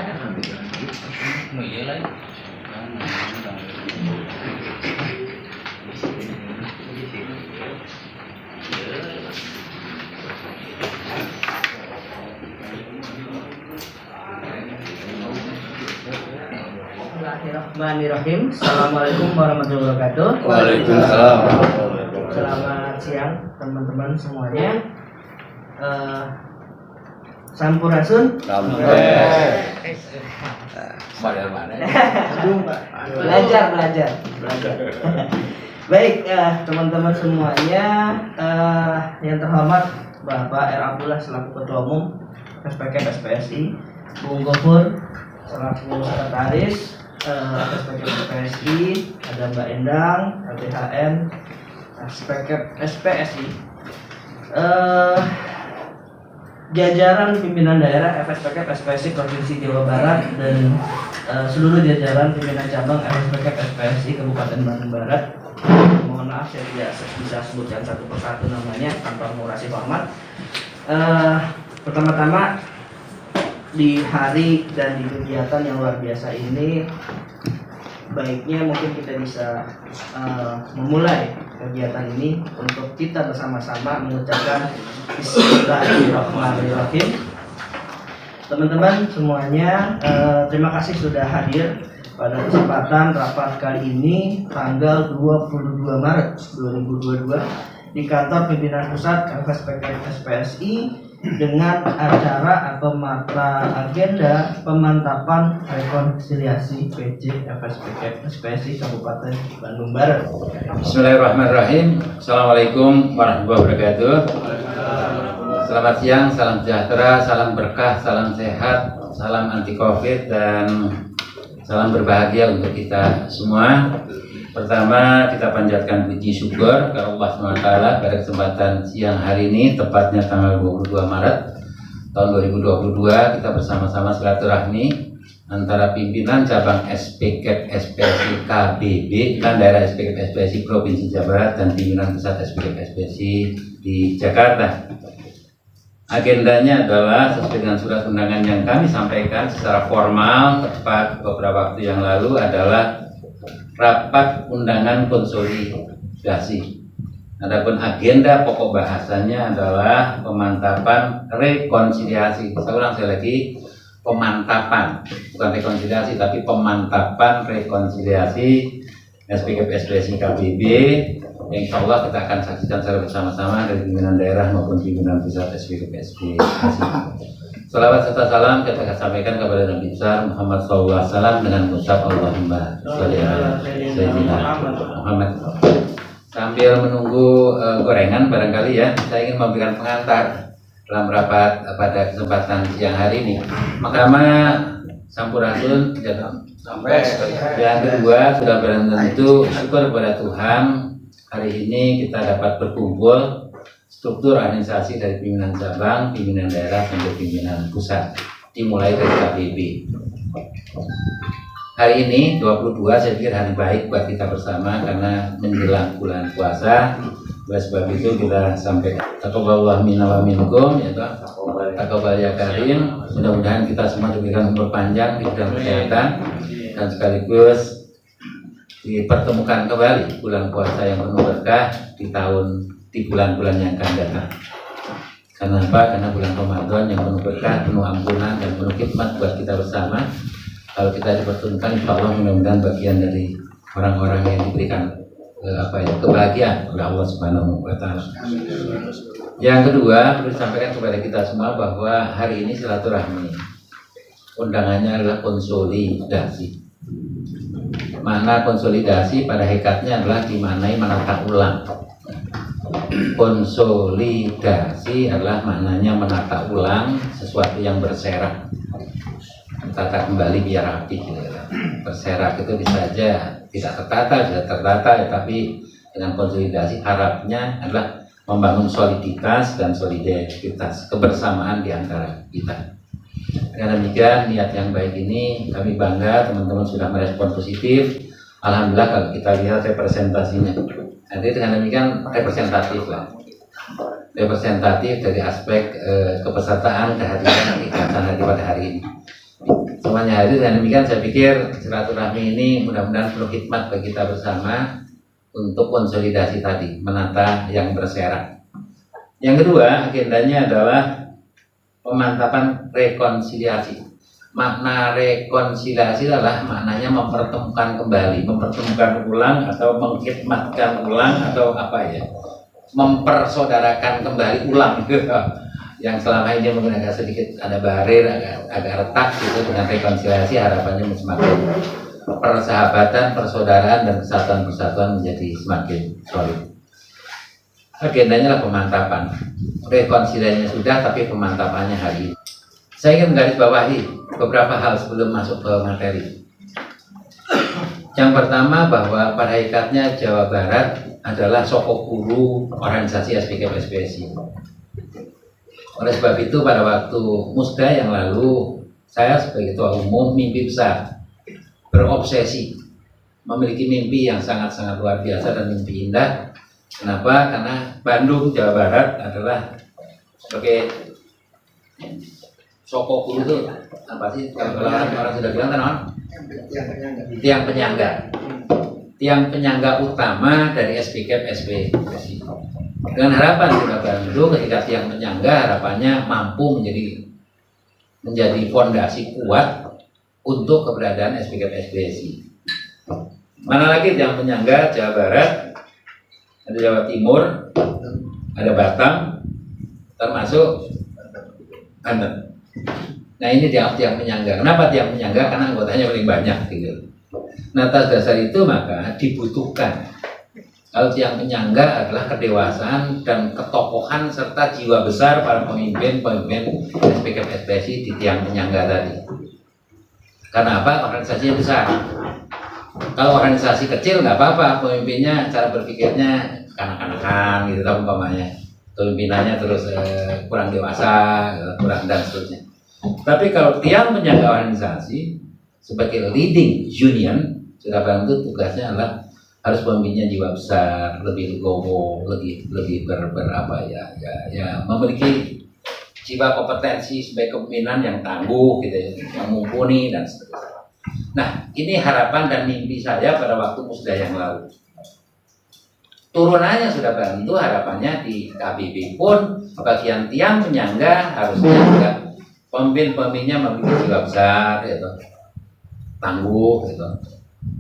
Bismillahirrahmanirrahim. Assalamualaikum warahmatullahi wabarakatuh. Waalaikumsalam. Selamat siang teman-teman semuanya. Sampurasun. Belajar. Baik, teman-teman semuanya, yang terhormat Bapak R. Abdullah selaku Ketua Umum SPSI, Bung Gofur selaku Sekretaris SPSI, ada Mbak Endang, LBHN, SPSI, jajaran pimpinan daerah SPSI Provinsi Jawa Barat dan seluruh jajaran pimpinan cabang SPSI Kabupaten Bandung Barat. Mohon maaf saya tidak bisa sebutkan satu persatu namanya tanpa mengurasi hormat. Pertama-tama di hari dan di kegiatan yang luar biasa ini, baiknya mungkin kita bisa memulai kegiatan ini untuk kita bersama-sama mengucapkan Bismillahirrahmanirrahim. Teman-teman semuanya, terima kasih sudah hadir pada kesempatan rapat kali ini tanggal 22 Maret 2022 di kantor pimpinan pusat SPSI dengan acara atau mata agenda pemantapan rekonsiliasi PJ SPSI Kabupaten Bandung Barat. Bismillahirrahmanirrahim. Assalamualaikum warahmatullahi wabarakatuh. Selamat siang, salam sejahtera, salam berkah, salam sehat, salam anti covid dan salam berbahagia untuk kita semua. Pertama, kita panjatkan puji syukur ke Allah SWT pada kesempatan siang hari ini, tepatnya tanggal 22 Maret tahun 2022, kita bersama-sama silaturahmi antara pimpinan cabang SPKP SPSI KBB dan daerah SPKP SPSI Provinsi Jawa Barat dan pimpinan pusat SPKP SPSI di Jakarta. Agendanya adalah sesuai dengan surat undangan yang kami sampaikan secara formal tepat beberapa waktu yang lalu adalah rapat undangan konsolidasi. Adapun agenda pokok bahasanya adalah pemantapan rekonsiliasi. Saya ulang sekali lagi, pemantapan, bukan rekonsiliasi tapi pemantapan rekonsiliasi SPKP SPSI KBB. Insya Allah kita akan saksikan secara bersama-sama dari pimpinan daerah maupun pimpinan pusat SPKP SPSI. Salawat serta salam kita akan sampaikan kepada Nabi besar Muhammad SAW dengan ucap Allahumma sholli ala sayyidina Muhammad. Sambil menunggu gorengan barangkali ya, saya ingin memberikan pengantar dalam rapat pada kesempatan siang hari ini. Mahkamah Sampurasun sampai yang kedua sudah barang tentu syukur kepada Tuhan hari ini kita dapat berkumpul struktur organisasi dari pimpinan cabang, pimpinan daerah, sampai pimpinan pusat dimulai dari KBB. Hari ini 22 saya pikir hari baik buat kita bersama karena menjelang bulan puasa. Oleh sebab itu kita sampai taqabbalallahu minna wa minkum, ya taqabbal ya karim. Mudah-mudahan kita semua diberikan umur panjang, diberikan kesehatan dan sekaligus dipertemukan kembali bulan puasa yang penuh berkah di bulan-bulan yang akan datang. Kenapa? Karena bulan Ramadan yang penuh berkah, penuh ampunan dan penuh khidmat buat kita bersama. Kalau kita dipertemukan, insya Allah mudah-mudahan bagian dari orang-orang yang diberikan kebahagiaan oleh Allah Subhanahu wa Ta'ala. Yang kedua, perlu disampaikan kepada kita semua bahwa hari ini silaturahmi. Undangannya adalah konsolidasi. Makna konsolidasi pada hakikatnya adalah dimaknai menata ulang. Konsolidasi adalah maknanya menata ulang sesuatu yang berserak, tata kembali biar rapi. Berserak itu bisa saja tidak tertata, bisa tertata ya, tapi dengan konsolidasi harapnya adalah membangun soliditas dan solidaritas, kebersamaan di antara kita. Dengan demikian niat yang baik ini kami bangga teman-teman sudah merespon positif. Alhamdulillah kalau kita lihat representasinya. Nanti dengan demikian representatif lah. Representatif dari aspek kepesertaan kehadiran ikatan hari pada hari ini. Semuanya hadir, dan demikian saya pikir silaturahmi ini mudah-mudahan penuh hikmat bagi kita bersama untuk konsolidasi tadi, menata yang berserak. Yang kedua, agendanya adalah pemantapan rekonsiliasi. Makna rekonsiliasi adalah maknanya mempertemukan kembali, mempertemukan ulang atau mengkhidmatkan ulang atau apa ya, mempersaudarakan kembali ulang yang selama ini mungkin agak sedikit ada barir, agak retak gitu. Dengan rekonsiliasi harapannya semakin persahabatan, persaudaraan dan kesatuan menjadi semakin solid. Agendanya adalah pemantapan. Rekonsiliasinya sudah, tapi pemantapannya hari ini. Saya ingin menggarisbawahi beberapa hal sebelum masuk ke materi. Yang pertama, bahwa pada hakikatnya Jawa Barat adalah sokok guru organisasi SPKP-SPSI. Oleh sebab itu, pada waktu musda yang lalu, saya sebagai ketua umum mimpi besar, berobsesi, memiliki mimpi yang sangat-sangat luar biasa dan mimpi indah. Kenapa? Karena Bandung, Jawa Barat adalah sebagai sokok guru itu apa sih? Kalau orang sudah bilang kan, tiang penyangga. Tiang penyangga utama dari SPKP-SPSI. Dengan harapan Kota Bandung ketika tiang penyangga harapannya mampu menjadi fondasi kuat untuk keberadaan SPKP-SPSI. Mana lagi tiang penyangga Jawa Barat, ada Jawa Timur, ada Batam, termasuk Banten. Nah, ini tiang penyangga. Kenapa tiang penyangga? Karena anggotanya paling banyak gitu. Nah, atas dasar itu maka dibutuhkan, kalau tiang penyangga adalah kedewasaan dan ketokohan serta jiwa besar para pemimpin SPKP-SPSI di tiang penyangga tadi. Karena apa? Organisasinya besar. Kalau organisasi kecil nggak apa-apa, pemimpinnya cara berpikirnya kanak-kanakan gitu, umpamanya pimpinannya terus kurang dewasa, kurang dan seterusnya. Tapi kalau tiang penyangga organisasi sebagai leading union, sudah bantu tugasnya adalah harus pemimpinnya jiwa besar, lebih legowo, lebih memiliki jiwa kompetensi sebagai kepemimpinan yang tangguh gitu ya, yang mumpuni dan seterusnya. Nah, ini harapan dan mimpi saya pada waktu musda yang lalu. Turunannya sudah bantu, harapannya di KBB pun bagian tiang penyangga harusnya juga pemimpin-pemimpinnya memiliki jiwa besar, gitu, tangguh, gitu,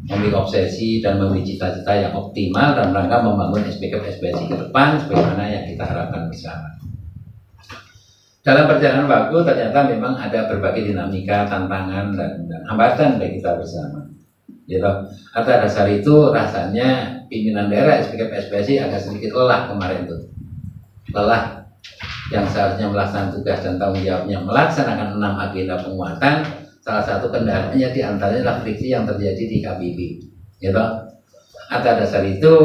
memiliki obsesi dan memiliki cita-cita yang optimal dalam rangka membangun SPKP-SPSI ke depan sebagaimana yang kita harapkan bersama. Dalam perjalanan waktu ternyata memang ada berbagai dinamika, tantangan dan hambatan bagi kita bersama. Gitu. Atas dasar itu rasanya pimpinan daerah SPKP-SPSI agak sedikit lelah kemarin tuh. Lelah yang seharusnya melaksanakan tugas dan tanggung jawabnya melaksanakan 6 agenda penguatan. Salah satu kendalanya diantaranya adalah friksi yang terjadi di KBB. Gitu. Atas dasar itu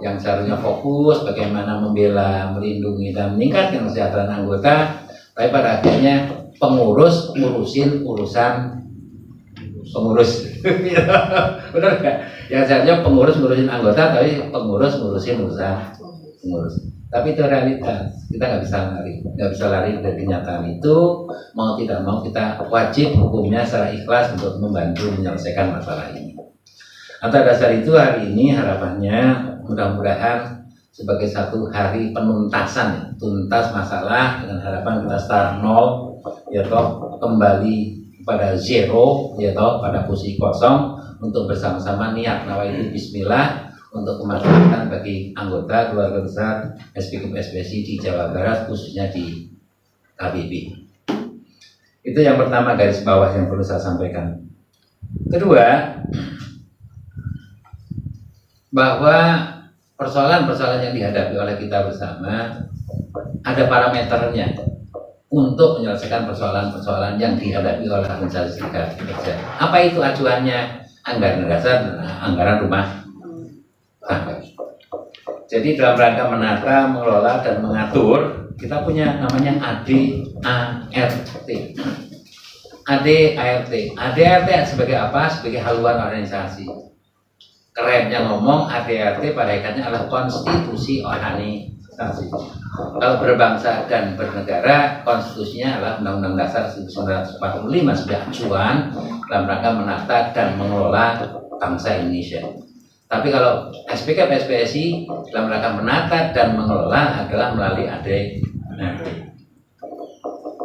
yang seharusnya fokus bagaimana membela, melindungi dan meningkatkan kesejahteraan anggota, tapi pada akhirnya pengurus ngurusin urusan pengurus. Benar nggak? Yang seharusnya pengurus ngurusin anggota, tapi pengurus ngurusin urusan pengurus. Tapi itu realitas, kita nggak bisa lari dari kenyataan itu. Mau tidak mau kita wajib hukumnya secara ikhlas untuk membantu menyelesaikan masalah ini. Atas dasar itu hari ini harapannya mudah-mudahan sebagai satu hari penuntasan, tuntas masalah dengan harapan kita start nol, ya toh, kembali pada zero, ya toh, pada posisi kosong untuk bersama-sama niat nawaitu bismillah untuk kemaslahatan bagi anggota keluarga besar SPKP-SPSI di Jawa Barat, khususnya di KBB. Itu yang pertama, garis bawah yang perlu saya sampaikan. Kedua, bahwa persoalan-persoalan yang dihadapi oleh kita bersama ada parameternya untuk menyelesaikan persoalan-persoalan yang dihadapi oleh organisasi serikat pekerja. Apa itu acuannya? Anggaran dasar dan anggaran rumah tangga. Jadi dalam rangka menata, mengelola dan mengatur, kita punya namanya ADART. ADART sebagai apa? Sebagai haluan organisasi. Kerennya ngomong, ADART pada hakikatnya adalah konstitusi organisasi. organisasi. Kalau berbangsa dan bernegara, konstitusinya adalah Undang-Undang Dasar 1945 sebagai acuan dalam rangka menata dan mengelola bangsa Indonesia. Tapi kalau SPK PSPSI dalam rangka menata dan mengelola adalah melalui ADRT.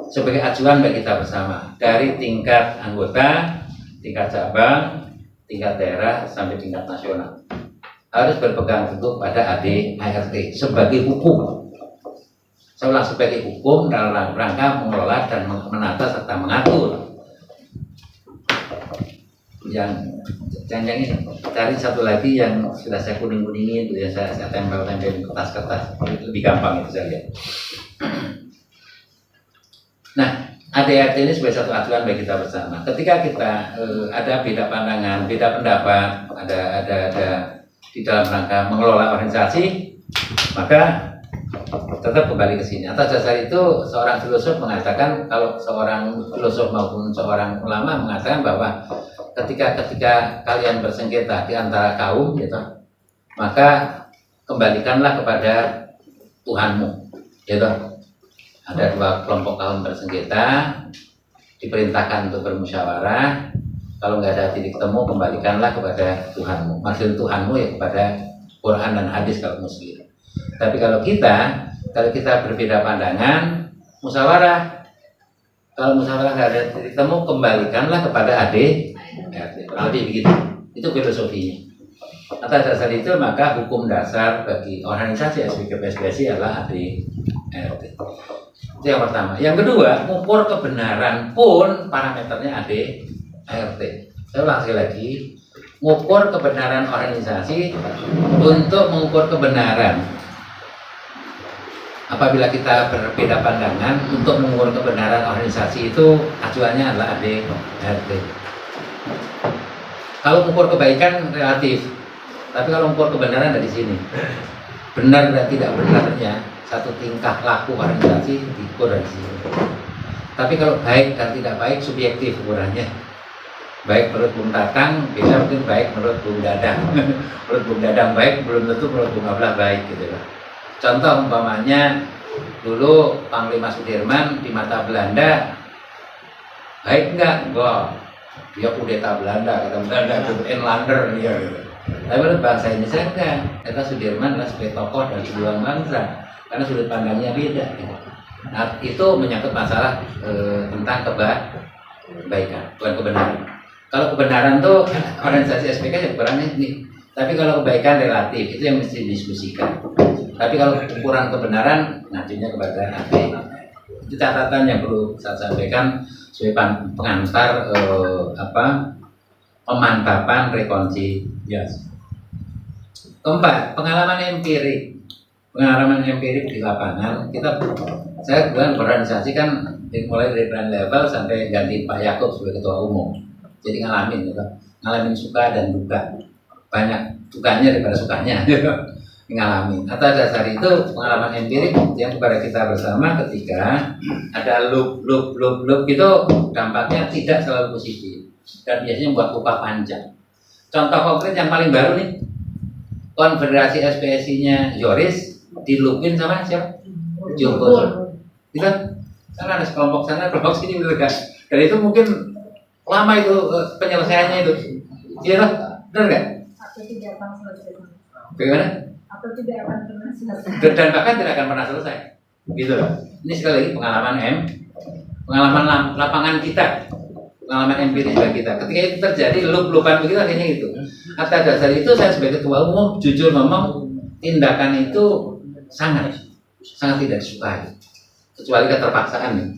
Sebagai acuan bagi kita bersama dari tingkat anggota, tingkat cabang, tingkat daerah sampai tingkat nasional harus berpegang teguh pada ADRT sebagai hukum. Saya ulang, sebagai hukum dalam rangka mengelola dan menata serta mengatur. Yang ini cari satu lagi yang sudah saya kuning-kuningin, yang saya tempel-tempelin kertas-kertas, itu lebih gampang itu saya lihat. Nah, ADRT ini sebagai satu acuan bagi kita bersama. Ketika kita ada beda pandangan, beda pendapat, ada di dalam rangka mengelola organisasi, maka tetap kembali ke sini. Atas dasar itu, seorang filosof mengatakan, kalau seorang filosof maupun seorang ulama mengatakan bahwa ketika kalian bersengketa di antara kaum, gitu, maka kembalikanlah kepada Tuhanmu, gitu. Ada dua kelompok kaum bersengketa, diperintahkan untuk bermusyawarah. Kalau nggak ada titik temu, kembalikanlah kepada Tuhanmu. Maksud Tuhanmu ya kepada Quran dan hadis kalau muslim. Tapi kalau kita berbeda pandangan, musyawarah. Kalau musyawarah nggak ada titik temu, kembalikanlah kepada ADRT. Lebih begitu. Itu filosofinya. Atas dasar itu maka hukum dasar bagi organisasi SPK PSPSI adalah ADRT. Itu yang pertama. Yang kedua, mengukur kebenaran pun parameternya ADRT. Saya ulang sekali lagi, mengukur kebenaran organisasi untuk mengukur kebenaran. Apabila kita berbeda pandangan, untuk mengukur kebenaran organisasi itu acuannya adalah ADRT. Kalau mengukur kebaikan relatif, tapi kalau mengukur kebenaran dari sini, benar dan tidak benarnya satu tingkah laku organisasi diukur dari sini. Tapi kalau baik dan tidak baik subjektif ukurannya. Baik menurut Bung Tatang, bisa mungkin baik menurut Bung Dadang. Menurut Bung Dadang baik, belum tentu menurut Bung Ablah baik, gitu loh. Contoh umpamanya dulu Panglima Sudirman di mata Belanda baik enggak? Enggak. Dia kudeta Belanda, kata Belanda itu Enlander dia, gitu. Tapi menurut bangsa Indonesia enggak. Kata Sudirman adalah sebagai tokoh dan pejuang bangsa, karena sudut pandangnya beda, gitu. Nah, itu menyangkut masalah tentang kebaikan, bukan kebenaran. Kalau kebenaran tuh organisasi SPK ya ukurannya ini. Tapi kalau kebaikan relatif, itu yang mesti didiskusikan. Tapi kalau ukuran kebenaran, ngajunya kepada AD. Itu catatan yang perlu saya sampaikan sebagai pengantar pemantapan rekonsiliasi. Keempat, pengalaman empirik. Pengalaman empirik di lapangan, saya kebetulan berorganisasi kan mulai dari brand level sampai ganti Pak Yakub sebagai ketua umum. Jadi ngalamin gitu. Ngalamin suka dan duka. Banyak dukanya daripada sukanya gitu. Ngalamin. Atas dasar itu pengalaman empirik yang kepada kita bersama ketika ada loop itu dampaknya tidak selalu positif dan biasanya membuat lupa panjang. Contoh konkret yang paling baru nih, konfederasi SPSI-nya Yoris dilupin sama siapa? Joko. Gitu. Karena ada kelompok sana, kelompok sini gitu kan. Dan itu mungkin lama itu penyelesaiannya itu. Iya lah, benar nggak? Atau tidak akan selesai. Bagaimana? Atau tidak akan pernah selesai. Dan bahkan tidak akan pernah selesai. Gitu loh. Ini sekali lagi pengalaman lapangan kita, pengalaman empiris bagi kita. Ketika itu terjadi, lup-lupan begitu akhirnya itu. Atas dasar itu saya sebagai ketua umum jujur ngomong, tindakan itu sangat tidak disukai, kecuali keterpaksaan nih.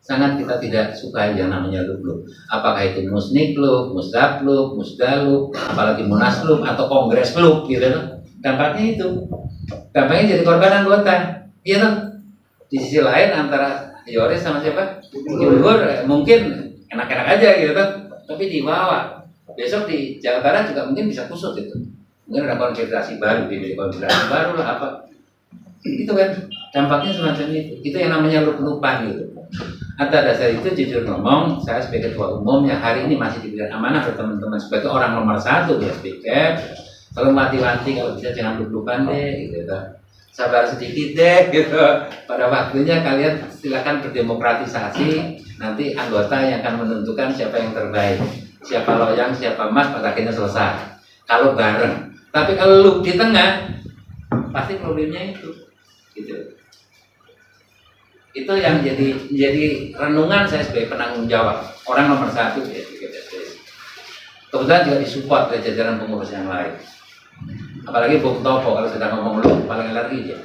Sangat kita tidak sukai yang namanya lup-lup. Apakah itu musniklup, musdaplup, musdalup, apalagi munaslup atau kongres lup gitu loh. Dampaknya itu, dampaknya jadi korban anggota, gitu. Di sisi lain antara Yoris sama siapa? Jumhur mungkin enak-enak aja gitu kan, tapi dibawa besok di Jawa Barat juga mungkin bisa kusut itu. Mungkin ada konfederasi baru, konfederasi baru lah apa. Itu kan dampaknya semacam itu. Itu yang namanya lup-lupan gitu. Atas dasar itu jujur ngomong, saya sebagai ketua umum yang hari ini masih diberikan amanah ke teman-teman sebagai orang nomor 1 di SPK. Kalau mati-mati kalau bisa jangan lup-lupan deh gitu kan. sabar sedikit deh gitu. Pada waktunya kalian silakan berdemokratisasi, nanti anggota yang akan menentukan siapa yang terbaik, siapa loyang, siapa mas, pada akhirnya selesai. Kalau bareng, tapi kalau lu di tengah, pasti problemnya itu, gitu. Itu yang jadi renungan saya sebagai penanggung jawab, orang nomor satu ya. Kebetulan juga disupport oleh jajaran pengurus yang lain. Apalagi Bung Topo, kalau sudah ngomong lu paling alergi dia.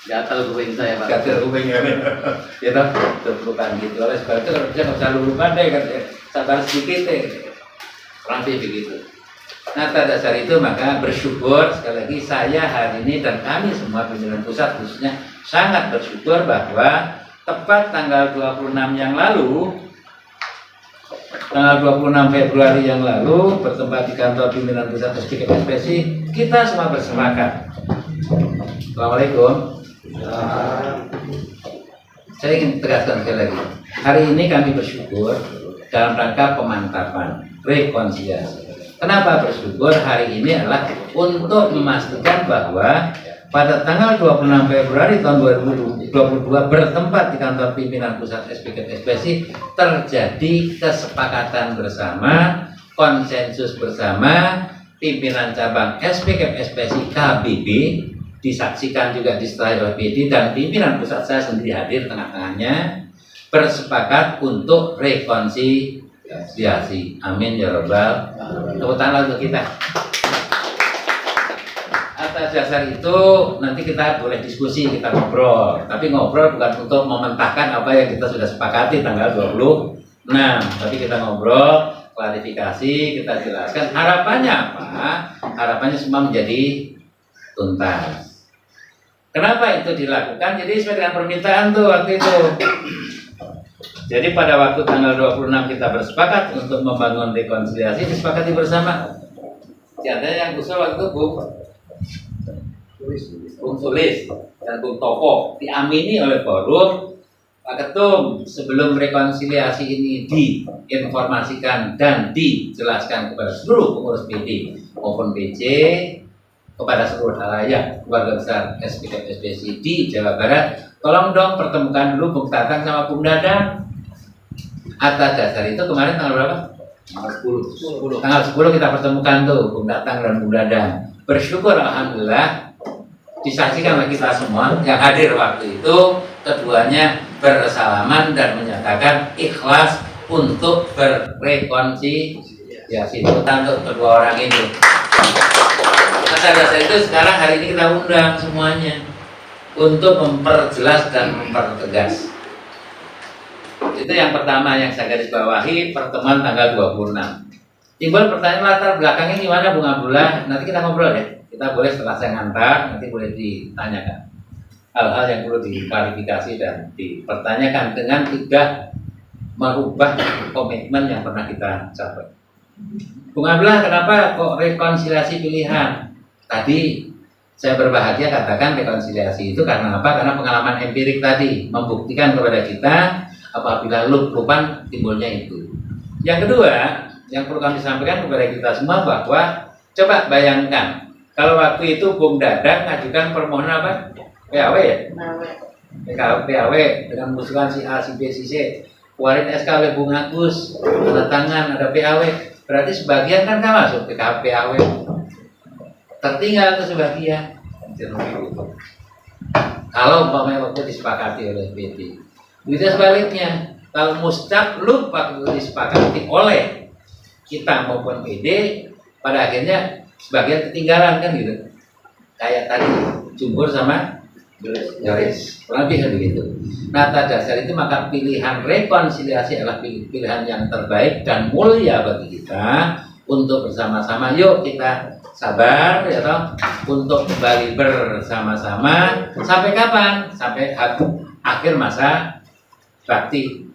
Gatal kuping saya, Pak. Gatel kuping ya. Ya toh, bukan gitu. Oleh sebab itu kalau bisa nggak usah lulukan deh, kan sabar sedikit deh. Kurang lebih begitu. Nah, pada dasar itu maka bersyukur sekali lagi saya hari ini dan kami semua pimpinan pusat khususnya sangat bersyukur bahwa tepat tanggal 26 yang lalu, tanggal 26 Februari yang lalu bertempat di kantor pimpinan pusat SPKSPSI, kita semua bersepakat. Assalamualaikum. Saya ingin tegaskan sekali lagi, hari ini kami bersyukur dalam rangka pemantapan rekonsiliasi. Kenapa bersyukur? Hari ini adalah untuk memastikan bahwa pada tanggal 26 Februari tahun 2022 bertempat di kantor pimpinan pusat SPKSPSI terjadi kesepakatan bersama, konsensus bersama pimpinan cabang SPKSPSI KBB, disaksikan juga di setelah PD dan pimpinan pusat saya sendiri hadir tengah-tengahnya, bersepakat untuk rekonsiliasi. Amin ya robbal. Tepuk tangan untuk kita. Atas dasar itu nanti kita boleh diskusi, kita ngobrol. Tapi ngobrol bukan untuk mementahkan apa yang kita sudah sepakati tanggal 26. Tapi kita ngobrol, klarifikasi, kita jelaskan harapannya apa? Harapannya semua menjadi tuntas. Kenapa itu dilakukan? Jadi sesuai dengan permintaan tuh waktu itu. Jadi pada waktu tanggal 26 kita bersepakat untuk membangun rekonsiliasi, disepakati bersama. Ada yang usul waktu itu Bung Sulis dan Bung Topo, diamini oleh forum. Pak Ketum, sebelum rekonsiliasi ini diinformasikan dan dijelaskan kepada seluruh pengurus PD maupun PC, kepada seluruh halayak keluarga besar SPKSPSI di Jawa Barat, tolong dong pertemukan dulu Bung Tatang sama Bung Dadang. Atas dasar itu kemarin tanggal berapa? Tanggal 10. Tanggal 10 kita pertemukan tuh Bung Tatang dan Bung Dadang. Bersyukur alhamdulillah disaksikan oleh kita semua yang hadir waktu itu, keduanya bersalaman dan menyatakan ikhlas untuk berrekonsiliasi. Untuk kedua orang itu. Atas dasar itu sekarang hari ini kita undang semuanya untuk memperjelas dan mempertegas. Itu yang pertama yang saya garis bawahi, pertemuan tanggal 26. Timbul pertanyaan latar belakangnya gimana Bung Abdullah? Nanti kita ngobrol ya. Kita boleh setelah saya ngantar, nanti boleh ditanyakan hal-hal yang perlu diklarifikasi dan dipertanyakan dengan tidak merubah komitmen yang pernah kita capai. Bung Abdullah, kenapa kok rekonsiliasi pilihan? Tadi saya berbahagia katakan rekonsiliasi itu karena apa? Karena pengalaman empirik tadi membuktikan kepada kita apabila lup-lupan timbulnya itu. Yang kedua, yang perlu kami sampaikan kepada kita semua bahwa coba bayangkan kalau waktu itu Bung Dadang ngajukan permohonan apa? PAW ya? PAW dengan mengusulkan si A, si B, si C. Keluarin SK oleh Bung Agus, tanda tangan, ada PAW. Berarti sebagian kan masuk ke PAW. Tertinggal itu sebagian. Kalau umpamanya waktu disepakati oleh PD. Begitu sebaliknya, kalau muscap lupa disepakati oleh kita maupun PD, pada akhirnya sebagian ketinggalan kan gitu. Kayak tadi Jumhur sama Yoris, kurang lebih begitu. Nah, atas dasar itu maka pilihan rekonsiliasi adalah pilihan yang terbaik dan mulia bagi kita untuk bersama-sama. Yuk kita sabar ya toh untuk kembali bersama-sama sampai kapan? Sampai akhir masa bakti.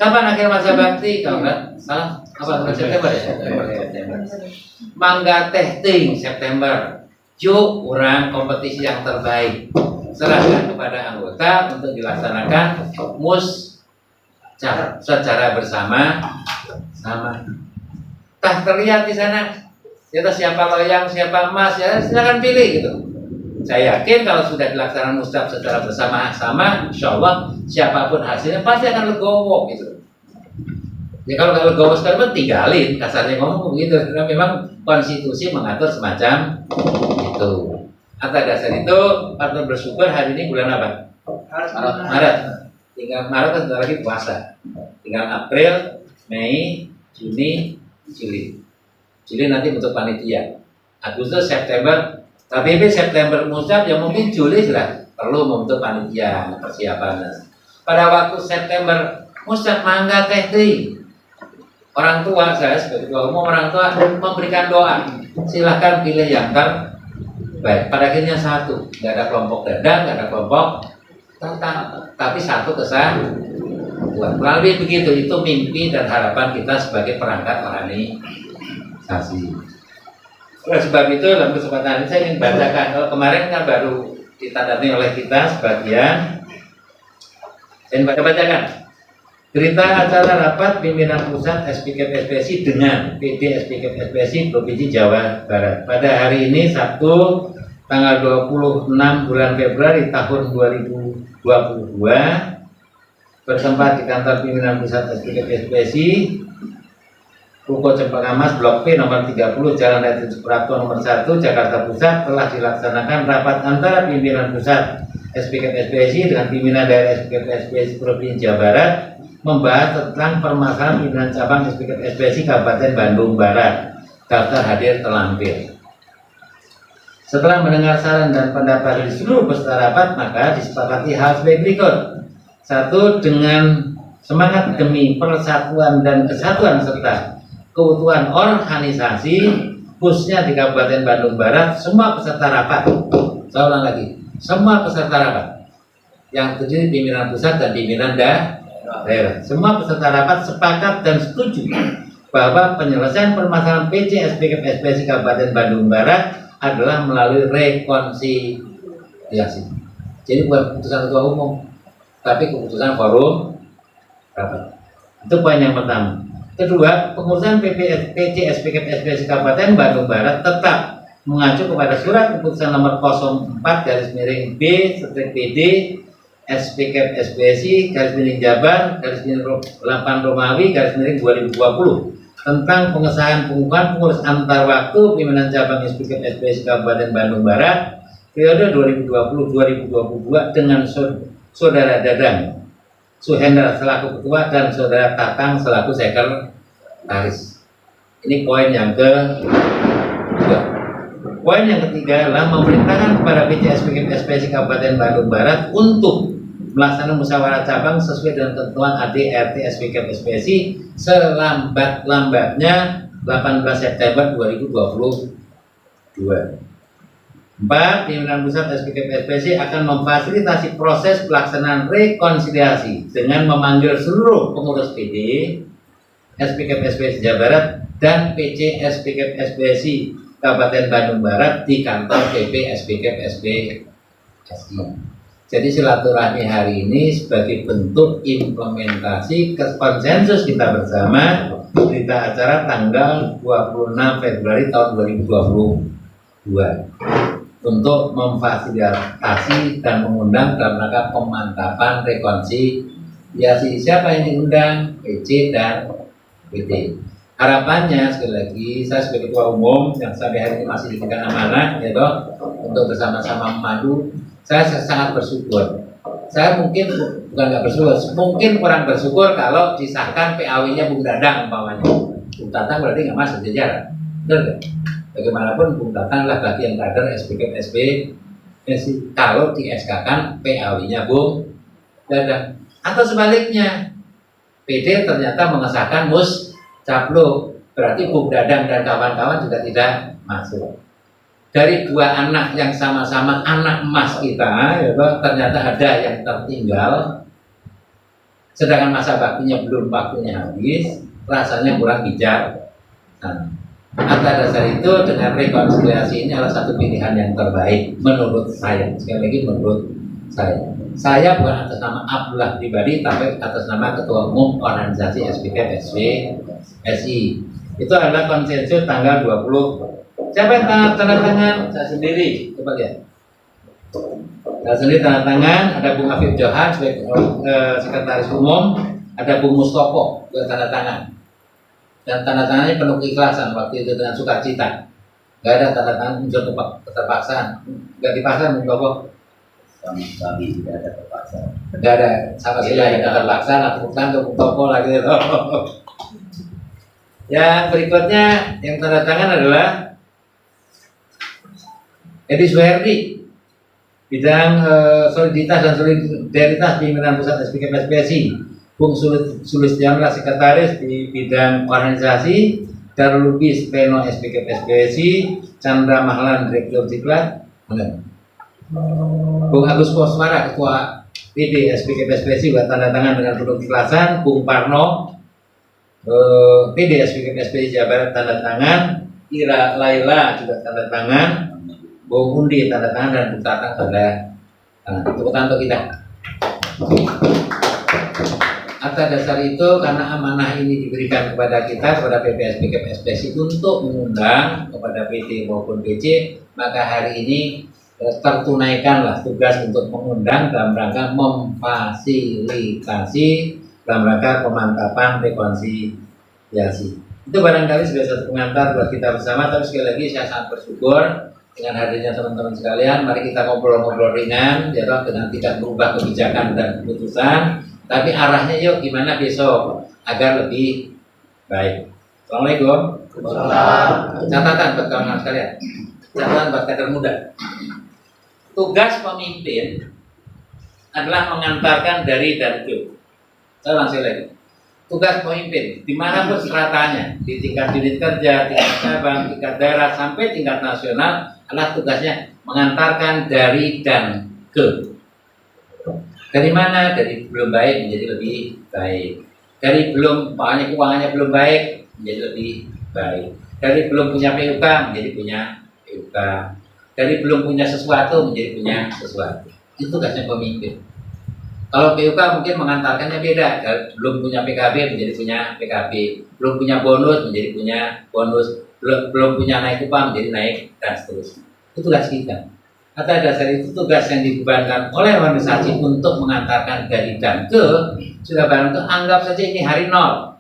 Kapan akhir masa bakti? Kalau nggak salah apa? September ya? September. Mangga testing September. Yuk orang kompetisi yang terbaik. Serahkan kepada anggota untuk dilaksanakan secara bersama-sama. Tak terlihat di sana. Kita siapa loyang, siapa emas ya silakan pilih gitu. Saya yakin kalau sudah dilaksanakan mustab secara bersama-sama, insya Allah siapapun hasilnya pasti akan legowo gitu. Ya kalau nggak legowo sekarang tinggalin, kasarnya ngomong begitu. Karena memang konstitusi mengatur semacam itu. Atas dasar itu, patut bersyukur hari ini bulan apa? Maret. Tinggal Maret kan sebentar lagi puasa. Tinggal April, Mei, Juni, Juli. Juli nanti bentuk panitia. Agustus, September, KBP September musab, ya mungkin Juli sudah perlu membentuk panitia persiapan. Pada waktu September musab mangga teh orang tua, saya sebagai ketua umum, orang tua memberikan doa. Silahkan pilih yang terbaik. Pada akhirnya satu, nggak ada kelompok dadang, nggak ada kelompok tentang, tapi satu kesatuan. Melalui begitu, itu mimpi dan harapan kita sebagai perangkat organisasi. Oleh sebab itu dalam kesempatan ini saya ingin bacakan. Kemarin kan baru ditandai oleh kita sebagian. Saya bacakan berita acara rapat pimpinan pusat SPKP SPSI dengan PD SPKP SPSI Provinsi Jawa Barat pada hari ini Sabtu tanggal 26 bulan Februari tahun 2022 bertempat di kantor pimpinan pusat SPKP SPSI Ruko Cempaka Mas Blok P nomor 30 Jalan Ledjen Suprapto nomor 1 Jakarta Pusat telah dilaksanakan rapat antara pimpinan pusat SPKP SPSI dengan pimpinan daerah SPKP SPSI Provinsi Jawa Barat membahas tentang permasalahan pimpinan cabang SPKP SPSI Kabupaten Bandung Barat. Daftar hadir terlampir. Setelah mendengar saran dan pendapat dari seluruh peserta rapat, maka disepakati hal sebagai berikut. Satu, dengan semangat demi persatuan dan kesatuan serta keutuhan organisasi khususnya di Kabupaten Bandung Barat, semua peserta rapat, saya ulang lagi, semua peserta rapat yang terdiri pimpinan pusat dan pimpinan daerah, semua peserta rapat sepakat dan setuju bahwa penyelesaian permasalahan PC SPKP SPSI Kabupaten Bandung Barat adalah melalui rekonsiliasi. Jadi bukan keputusan ketua umum, tapi keputusan forum rapat. Itu poin yang pertama. Kedua, pengurusan PC SPKP SPSI Kabupaten Bandung Barat tetap mengacu kepada surat keputusan nomor 04/B/PD SPKP SPSI Jabar /8 Romawi /2020 tentang pengesahan pengukuhan pengurus antar waktu pimpinan cabang SPKP SPSI Kabupaten Bandung Barat periode 2020-2022 dengan saudara Dadang Suhendra selaku ketua dan saudara Tatang selaku sekretaris. Ini poin yang kedua. Poin yang ketiga adalah memerintahkan kepada PC SPKP SPSI Kabupaten Bandung Barat untuk melaksanakan musyawarah cabang sesuai dengan ketentuan AD/RT SPKP SPSI selambat-lambatnya 18 September 2022. 4. Pimpinan pusat SPKP SPSI akan memfasilitasi proses pelaksanaan rekonsiliasi dengan memanggil seluruh pengurus PD SPKP SPSI Jawa Barat dan PC SPKP SPSI Kabupaten Bandung Barat di kantor PP SPKP SPSI. Jadi silaturahmi hari ini sebagai bentuk implementasi konsensus kita bersama berita acara tanggal 26 Februari tahun 2022 untuk memfasilitasi dan mengundang dalam rangka pemantapan rekonsiliasi. Siapa yang diundang? PC dan PD. Harapannya sekali lagi saya sebagai ketua umum yang sampai hari ini masih diberikan amanah ya toh, untuk bersama-sama memadu. Saya sangat bersyukur. Saya mungkin bukan nggak bersyukur, mungkin kurang bersyukur kalau disahkan PAW-nya Bung Dadang umpamanya. Bung Tatang berarti nggak masuk jajaran, benar nggak? Bagaimanapun Bung Tatang adalah bagian kader SPKP SPSI kalau di SK-kan PAW-nya Bung Dadang. Atau sebaliknya, PD ternyata mengesahkan Caplo, berarti Bung Dadang dan kawan-kawan juga tidak masuk. Dari dua anak yang sama-sama anak emas kita, ya, ternyata ada yang tertinggal, sedangkan masa baktinya belum waktunya habis, rasanya kurang bijak. Atas dasar itu dengan rekonsiliasi ini adalah satu pilihan yang terbaik menurut saya. Sekali lagi menurut saya. Saya bukan atas nama Abdullah pribadi, tapi atas nama Ketua Umum Organisasi SPKP SPSI. Itu adalah konsensus tanggal 20. Siapa yang tanda tangan? Saya sendiri. Coba lihat. Nah, sendiri tanda tangan, ada Bung Afif Johan sebagai sekretaris umum, ada Bung Mustopo juga tanda tangan. Dan tanda tangannya penuh keikhlasan waktu itu dengan sukacita. Gak ada tanda tangan unsur keterpaksaan. Gak dipaksa Bung Mustopo. Sama sekali tidak ada terpaksa. Gak ada sama sekali Iya, ada terpaksa. Lakukan ke Bung Mustopo lagi. Yang berikutnya yang tanda tangan adalah Edi Suherdi, bidang soliditas dan solidaritas pimpinan pusat SPKP SPSI. Bung Sulistianra sekretaris di bidang organisasi, Darul Lubis Peno SPKP SPSI, Chandra Mahlan direktur Diklat, Bung Agus Koswara ketua PD SPKP SPSI buat tanda tangan dengan penuh keikhlasan, Bung Parno PD SPKP SPSI Jawa Barat tanda tangan, Ira Laila juga tanda tangan, Bung Undi tanda tangan dan Bung Tatang tanda tangan. Tepuk tangan untuk kita. Atas dasar itu, karena amanah ini diberikan kepada kita, kepada PPSPKP SPSI untuk mengundang kepada PT maupun PC, maka hari ini tertunaikanlah tugas untuk mengundang dalam rangka memfasilitasi dalam rangka pemantapan rekonsiliasi. Itu barangkali sebagai satu pengantar buat kita bersama, tapi sekali lagi saya sangat bersyukur dengan hadirnya teman-teman sekalian. Mari kita ngobrol-ngobrol ringan, ya toh, dengan tidak berubah kebijakan dan keputusan, tapi arahnya yuk gimana besok agar lebih baik. Assalamualaikum. Catatan buat kawan-kawan sekalian, catatan buat kader muda. Tugas pemimpin adalah mengantarkan dari dan ke. Saya langsung lagi. Tugas pemimpin dimanapun stratanya, di tingkat unit kerja, tingkat cabang, tingkat daerah sampai tingkat nasional, adalah tugasnya mengantarkan dari dan ke. Dari mana? Dari belum baik menjadi lebih baik. Dari belum keuangannya belum baik menjadi lebih baik. Dari belum punya PUK menjadi punya PUK. Dari belum punya sesuatu menjadi punya sesuatu. Itu tugasnya pemimpin. Kalau PUK mungkin mengantarkannya beda. Belum punya PKB menjadi punya PKB. Belum punya bonus menjadi punya bonus. Belum punya naik upah menjadi naik dan seterusnya. Itu tugas kita. Atas dasar itu tugas yang dibebankan oleh organisasi untuk mengantarkan dari dan ke sudah barang itu anggap saja ini hari 0.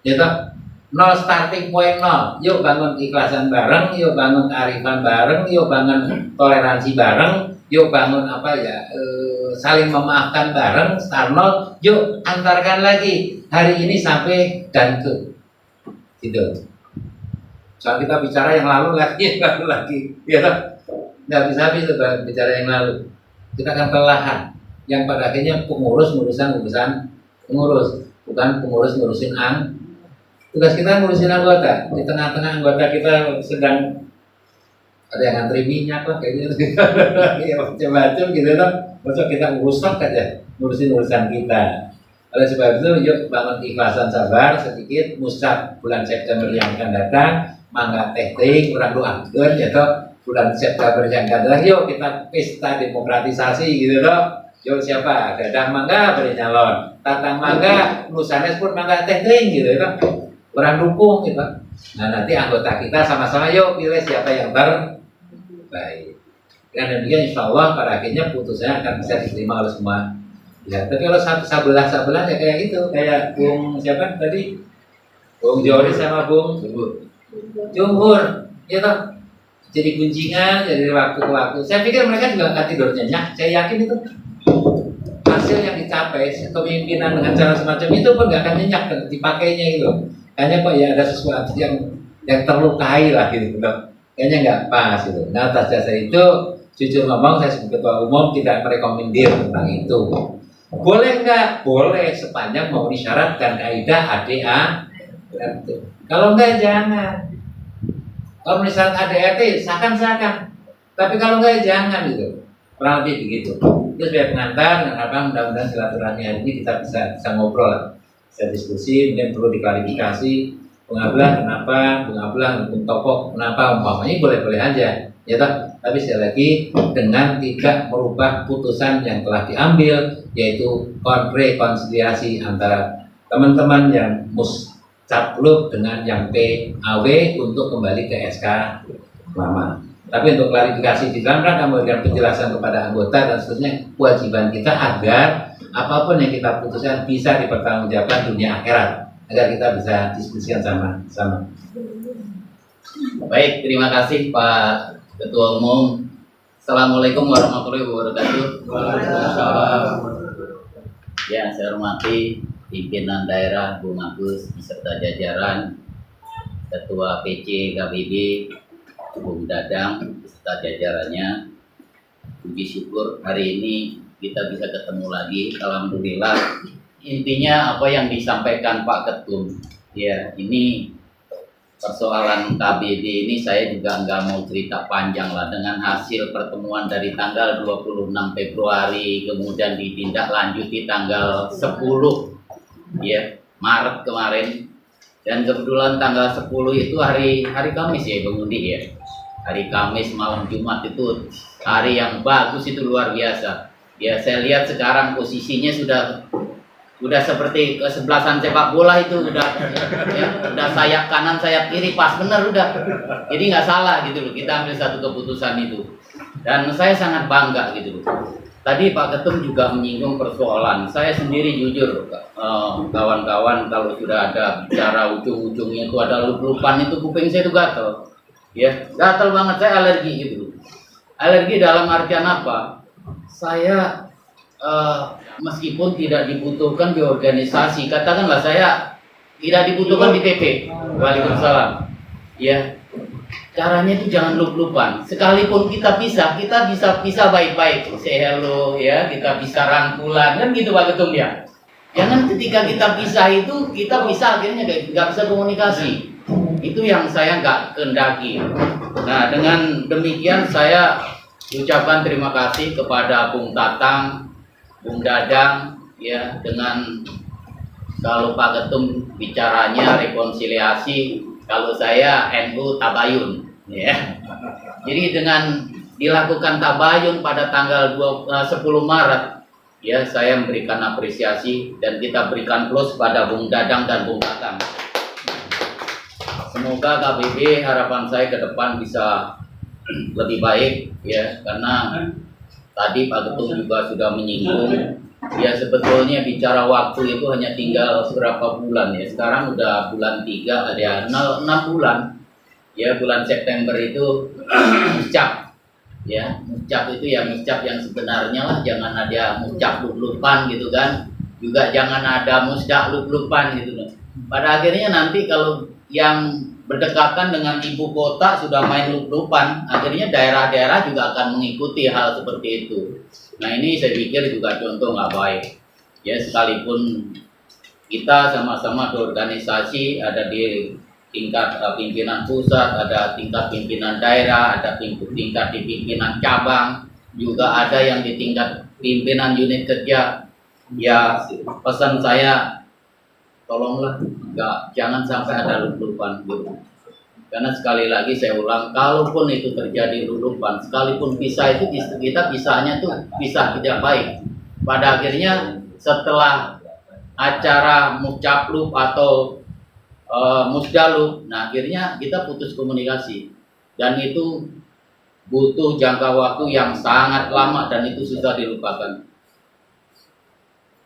Ya toh? 0 starting point 0. Yuk bangun keikhlasan bareng, yuk bangun kearifan bareng, yuk bangun toleransi bareng, yuk bangun saling memaafkan bareng, start 0. Yuk antarkan lagi hari ini sampai dan ke. Gitu. Soal kita bicara yang lalu lagi, ya toh? Nggak bisa habis bicara yang lalu. Kita akan kelelahan. Yang pada akhirnya pengurus ngurusin pengurus, bukan pengurus ngurusin tugas kita ngurusin anggota. Di tengah-tengah anggota kita sedang ada yang ngantri minyak lah kayak gitu, ya macam-macam gitu kan. Maksud kita urus aja, ngurusin urusan kita. Oleh sebab itu, yuk bangun keikhlasan sabar sedikit. Musab bulan September yang akan datang, mangga teh kurang doakeun ya toh. Bulan September yang akan datang, yuk kita pesta demokratisasi gitu loh. Yuk siapa? Dadah mangga beri nyalon, Tatang mangga, Nusanes pun mangga teh gitu kan. Orang dukung gitu. Nah nanti anggota kita sama-sama yuk pilih siapa yang terbaik. Dengan demikian insya Allah pada akhirnya putusannya akan bisa diterima oleh semua. Ya, tapi kalau sabelah ya kayak gitu, kayak Bung siapa tadi, Bung Jori sama Bung Jumhur, ya toh. Jadi gunjingan, jadi waktu ke waktu. Saya pikir mereka juga akan tidur nyenyak. Saya yakin itu hasil yang dicapai, kepemimpinan dengan cara semacam itu pun nggak akan nyenyak dipakainya itu. Kayaknya kok ya ada sesuatu yang terlukai lah gitu. Kayaknya nggak pas gitu. Nah atas dasar itu, jujur ngomong saya sebagai ketua umum tidak merekomendir tentang itu. Boleh nggak? Boleh sepanjang memenuhi syarat dan kaidah ADA. Kalau enggak jangan. Kalau misalnya ADRT, seakan-seakan. Tapi kalau enggak, jangan gitu. Kurang lebih begitu. Itu sebagai pengantar, dan apa mudah-mudahan silaturahmi hari ini kita bisa ngobrol lah. Bisa diskusi, mungkin perlu diklarifikasi. Bung Ablah kenapa, Bung Ablah, Bung Topok kenapa, umpamanya boleh-boleh aja. Ya toh? Tapi sekali lagi, dengan tidak merubah putusan yang telah diambil, yaitu rekonsiliasi antara teman-teman yang capluk dengan yang PAW untuk kembali ke SK lama. Tapi untuk klarifikasi di dalam rangka memberikan penjelasan kepada anggota dan seterusnya, kewajiban kita agar apapun yang kita putuskan bisa dipertanggungjawabkan dunia akhirat, agar kita bisa diskusikan sama-sama. Baik, terima kasih Pak Ketua Umum. Assalamualaikum warahmatullahi wabarakatuh. Ya, saya hormati pimpinan daerah Bung Agus beserta jajaran, Ketua PC KBB Bung Dadang beserta jajarannya. Puji syukur hari ini kita bisa ketemu lagi. Alhamdulillah. Intinya apa yang disampaikan Pak Ketum, ya ini persoalan KBB ini saya juga nggak mau cerita panjang lah, dengan hasil pertemuan dari tanggal 26 Februari kemudian ditindaklanjuti tanggal 10 ya Maret kemarin, dan kebetulan tanggal 10 itu hari Kamis ya Bang Undi ya, hari Kamis malam Jumat itu hari yang bagus, itu luar biasa ya. Saya lihat sekarang posisinya udah seperti kesebelasan sepak bola itu, udah sayap kanan sayap kiri pas bener udah, jadi nggak salah gitu loh, kita ambil satu keputusan itu dan saya sangat bangga gitu loh. Tadi Pak Ketum juga menyinggung persoalan, saya sendiri jujur kawan-kawan kalau sudah ada bicara ujung-ujungnya itu ada lup-lupan, itu kuping saya itu gatel ya, gatel banget, saya alergi gitu loh. Alergi dalam artian apa? Saya meskipun tidak dibutuhkan di organisasi, katakanlah saya tidak dibutuhkan di PP, waalaikumsalam ya, caranya itu jangan lup-lupan. Sekalipun kita bisa baik-baik, say hello ya, kita bisa rangkulan kan gitu Pak Ketum ya. Jangan ketika kita pisah itu kita bisa akhirnya nggak bisa komunikasi, itu yang saya nggak kehendaki. Nah dengan demikian saya ucapkan terima kasih kepada Bung Tatang, Bung Dadang ya, dengan kalau Pak Ketum bicaranya rekonsiliasi, kalau saya NU tabayun ya. Jadi dengan dilakukan tabayun pada tanggal 10 Maret ya, saya memberikan apresiasi dan kita berikan plus pada Bung Dadang dan Bung Tatang. Semoga KBB harapan saya ke depan bisa lebih baik ya, karena tadi Pak Ketum juga sudah menyinggung ya, sebetulnya bicara waktu itu hanya tinggal beberapa bulan ya. Sekarang udah bulan 3, ada 6 bulan ya, bulan September itu muscap ya. Muscap itu ya muscap yang sebenarnya lah, jangan ada muscap lup-lupan gitu kan, juga jangan ada musdak lup-lupan gitu. Pada akhirnya nanti kalau yang berdekatan dengan ibu kota sudah main lup-lupan, akhirnya daerah-daerah juga akan mengikuti hal seperti itu. Nah ini saya pikir juga contoh nggak baik ya, sekalipun kita sama-sama di organisasi, ada di tingkat pimpinan pusat, ada tingkat pimpinan daerah, ada tingkat di pimpinan cabang, juga ada yang di tingkat pimpinan unit kerja ya. Pesan saya, tolonglah jangan sampai ada lup-lupan gitu. Karena sekali lagi saya ulang, kalaupun itu terjadi lup-lupan, sekalipun pisah itu kita pisahnya tuh pisah tidak baik. Pada akhirnya setelah acara muscaplup atau musdalup, nah akhirnya kita putus komunikasi, dan itu butuh jangka waktu yang sangat lama dan itu susah dilupakan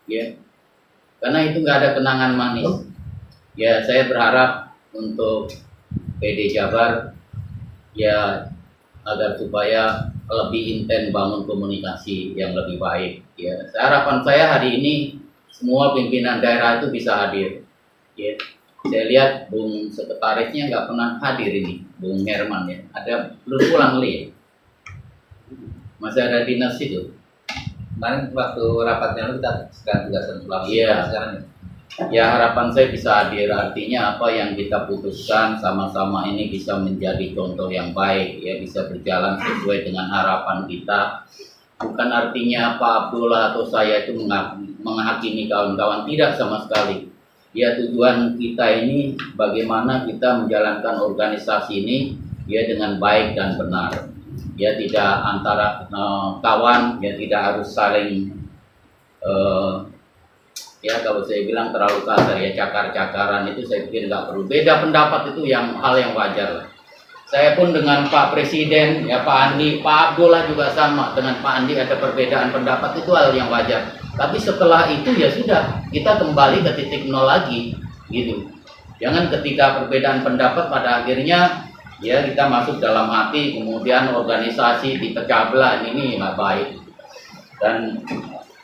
ya, karena itu nggak ada kenangan manis ya. Saya berharap untuk PD Jabar ya, agar supaya lebih intens bangun komunikasi yang lebih baik ya. Harapan saya hari ini semua pimpinan daerah itu bisa hadir ya. Saya lihat Bung Sekretarisnya nggak pernah hadir ini, Bung Herman ya, ada belum pulang ya, masih ada dinas itu. Kemarin waktu rapatnya kita sedang tugasan pulang. Iya. Sekarang Ya harapan saya bisa hadir, artinya apa yang kita putuskan sama-sama ini bisa menjadi contoh yang baik ya, bisa berjalan sesuai dengan harapan kita. Bukan artinya Pak Abdullah atau saya itu menghakimi kawan-kawan, tidak sama sekali. Ya tujuan kita ini bagaimana kita menjalankan organisasi ini ya dengan baik dan benar. Ya tidak antara kawan ya tidak harus saling ya kalau saya bilang terlalu kasar ya, cakar-cakaran itu saya pikir nggak perlu. Beda pendapat itu hal yang wajar lah. Saya pun dengan Pak Presiden, ya Pak Andi, Pak Abdullah juga sama dengan Pak Andi, ada perbedaan pendapat, itu hal yang wajar. Tapi setelah itu ya sudah, kita kembali ke titik nol lagi, gitu. Jangan ketika perbedaan pendapat pada akhirnya ya kita masuk dalam hati, kemudian organisasi dipecah belah, ini nggak baik. Dan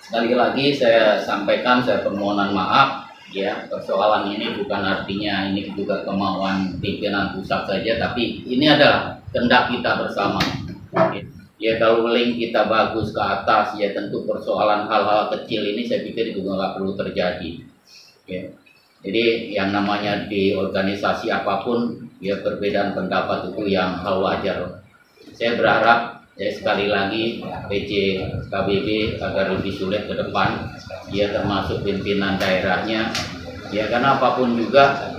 sekali lagi saya sampaikan, saya permohonan maaf. Ya, persoalan ini bukan artinya ini juga kemauan pimpinan pusat saja, tapi ini adalah kehendak kita bersama. Ya, kalau link kita bagus ke atas, ya tentu persoalan hal-hal kecil ini saya pikir juga nggak perlu terjadi. Ya. Jadi yang namanya di organisasi apapun, ya perbedaan pendapat itu yang hal wajar. Saya berharap ya sekali lagi PC KBB agar lebih sulit ke depan, ya termasuk pimpinan daerahnya, ya karena apapun juga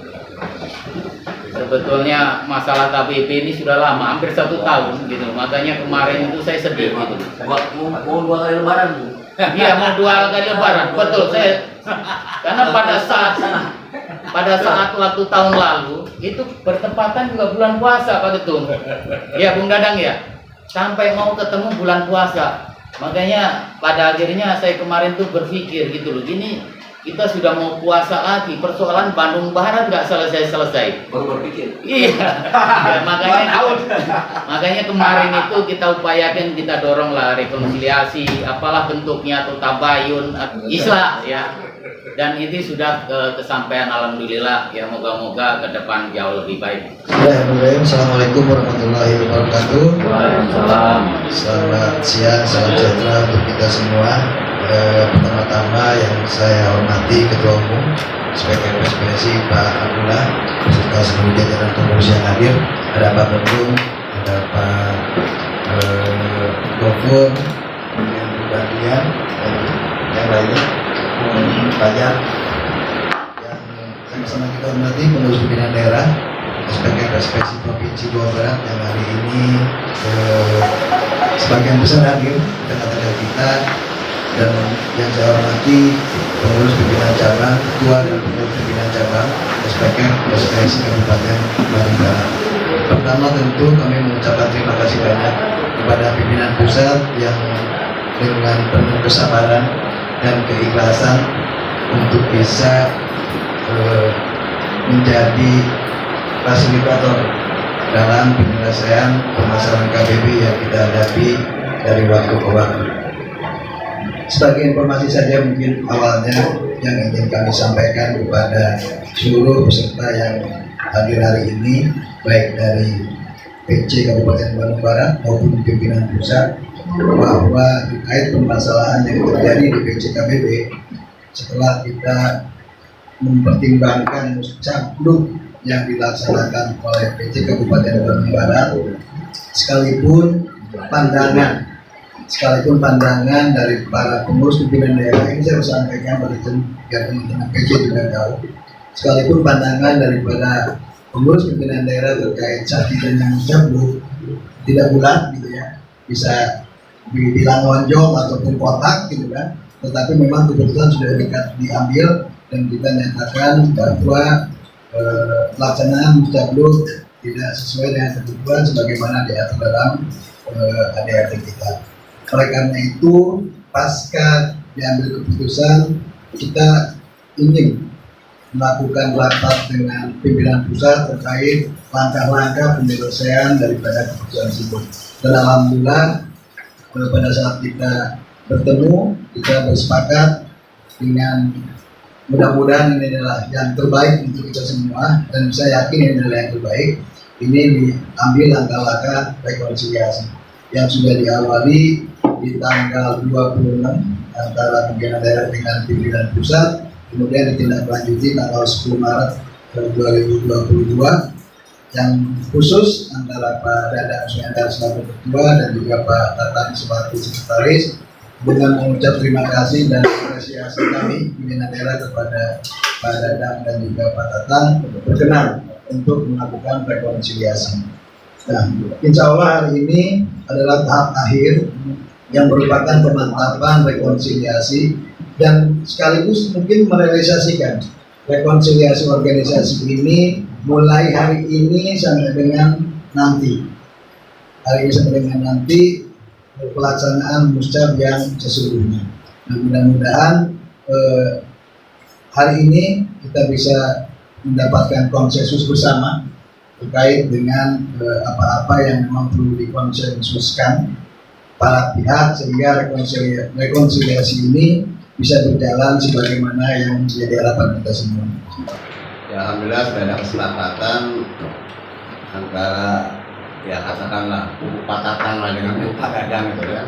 sebetulnya masalah KBB ini sudah lama, hampir 1 tahun gitu, makanya kemarin itu saya sedih gitu. Mau 2 kali lebaran Bu. Iya, mau 2 kali lebaran, betul saya. Karena pada saat waktu tahun lalu itu bertepatan juga bulan puasa Pak Ketum. Ya Bung Dadang ya. Sampai mau ketemu bulan puasa, makanya pada akhirnya saya kemarin tuh berpikir gitu loh, gini kita sudah mau puasa lagi, persoalan Bandung Barat nggak selesai. Baru berpikir. Iya, ya, makanya kemarin itu kita upayakan, kita dorong lah rekonsiliasi, apalah bentuknya, atau tabayun, islah ya. Dan ini sudah kesampaian, alhamdulillah ya, moga-moga ke depan jauh lebih baik. Assalamualaikum warahmatullahi wabarakatuh. Waalaikumsalam. Selamat siang, salam sejahtera untuk kita semua. Pertama-tama yang saya hormati Ketua Umum sebagai PSPSI Pak Abdullah serta seluruh jajaran pengurus yang hadir. Ada Pak Bendung, ada Pak Gofur, kemudian Bu Badian, dan yang lainnya, banyak yang sama-sama kita hormati pengurus pimpinan daerah sebagai PSPSI Provinsi Jawa Barat yang hari ini sebagian besar hadir di tengah-tengah kita, dan yang saya hormati pengurus pimpinan cabang, ketua dan pengurus pimpinan cabang sebagai PSPSI Kabupaten Bandung Barat. Pertama tentu kami mengucapkan terima kasih banyak kepada pimpinan pusat yang dengan penuh kesabaran dan keikhlasan untuk bisa menjadi fasilitator dalam penyelesaian permasalahan KBB yang kita hadapi dari waktu ke waktu. Sebagai informasi saja mungkin awalnya yang ingin kami sampaikan kepada seluruh peserta yang hadir hari ini, baik dari PC Kabupaten Bandung Barat maupun pimpinan pusat, bahwa terkait permasalahan yang terjadi di PC KBB, setelah kita mempertimbangkan muscapluk yang dilaksanakan oleh PC Kabupaten Bandung Barat, sekalipun pandangan dari para pengurus pimpinan daerah, ini saya sampaikan pada teman-teman PC juga tahu, sekalipun pandangan daripada pengurus pimpinan daerah terkait sakti dan yang muscapluk tidak bulat gitu ya, bisa dibilang lonjong ataupun kotak gitu kan, tetapi memang keputusan sudah diambil dan kita nyatakan bahwa pelaksanaan muscapluk tidak sesuai dengan ketentuan sebagaimana diatur dalam ADRT kita. Oleh karena itu, pasca diambil keputusan, kita ingin melakukan rapat dengan pimpinan pusat terkait langkah-langkah penyelesaian daripada keputusan tersebut. Dan alhamdulillah pada saat kita bertemu, kita bersepakat dengan mudah-mudahan ini adalah yang terbaik untuk kita semua, dan saya yakin ini adalah yang terbaik. Ini diambil langkah-langkah rekonsiliasi yang sudah diawali di tanggal 26 antara pimpinan daerah dengan pimpinan pusat, kemudian ditindaklanjuti tanggal 10 Maret 2022 yang khusus antara Pak Dadang Suyandar selaku ketua dan juga Pak Tatang sebagai sekretaris, dengan mengucap terima kasih dan apresiasi kami pimpinan daerah kepada Pak Dadang dan juga Pak Tatang berkenan untuk melakukan rekonsiliasi. Nah, insya Allah hari ini adalah tahap akhir yang merupakan pemantapan rekonsiliasi dan sekaligus mungkin merealisasikan rekonsiliasi organisasi ini mulai hari ini sampai dengan nanti. Hari ini sampai dengan nanti pelaksanaan muscab yang sesungguhnya. Nah, mudah-mudahan hari ini kita bisa mendapatkan konsensus bersama terkait dengan apa-apa yang memang perlu dikonsensuskan para pihak sehingga rekonsiliasi ini bisa berjalan sebagaimana yang menjadi harapan kita semua. Ya, alhamdulillah sudah ada kesepakatan antara ya katakanlah Pak Tatang lah dengan Pak Dadang gitu ya.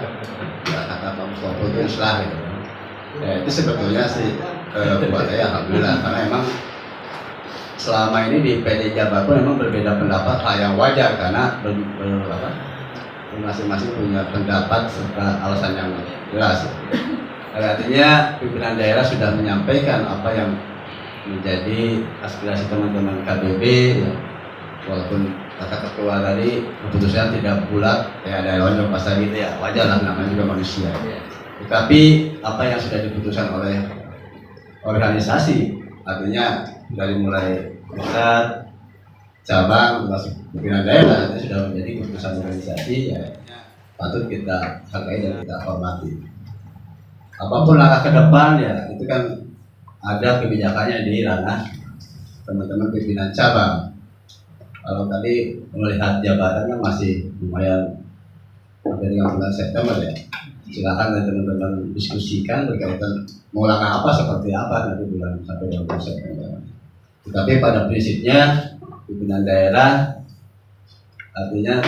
Ya, kata Pak Mustofa itu Islah gitu. Ya, itu sebetulnya sih buat saya alhamdulillah karena emang selama ini di PD Jabar pun memang berbeda pendapat hal yang wajar karena masing-masing punya pendapat serta alasan yang jelas. Artinya pimpinan daerah sudah menyampaikan apa yang menjadi aspirasi teman-teman KBB ya. Walaupun kata ketua tadi keputusan tidak bulat ya ada yang pasal gitu ya wajar lah namanya juga manusia. Tetapi apa yang sudah diputuskan oleh organisasi artinya dari mulai pusat, cabang, termasuk pimpinan daerah itu sudah menjadi keputusan organisasi ya patut kita hargai dan kita hormati. Apapun langkah ke depan ya itu kan ada kebijakannya di ranah teman-teman pimpinan cabang. Kalau tadi melihat jabatan kan masih lumayan sampai dengan bulan September ya. Silakan dari teman-teman diskusikan berkaitan mau langkah apa seperti apa nanti bulan sampai dengan bulan September. Tetapi pada prinsipnya pimpinan daerah artinya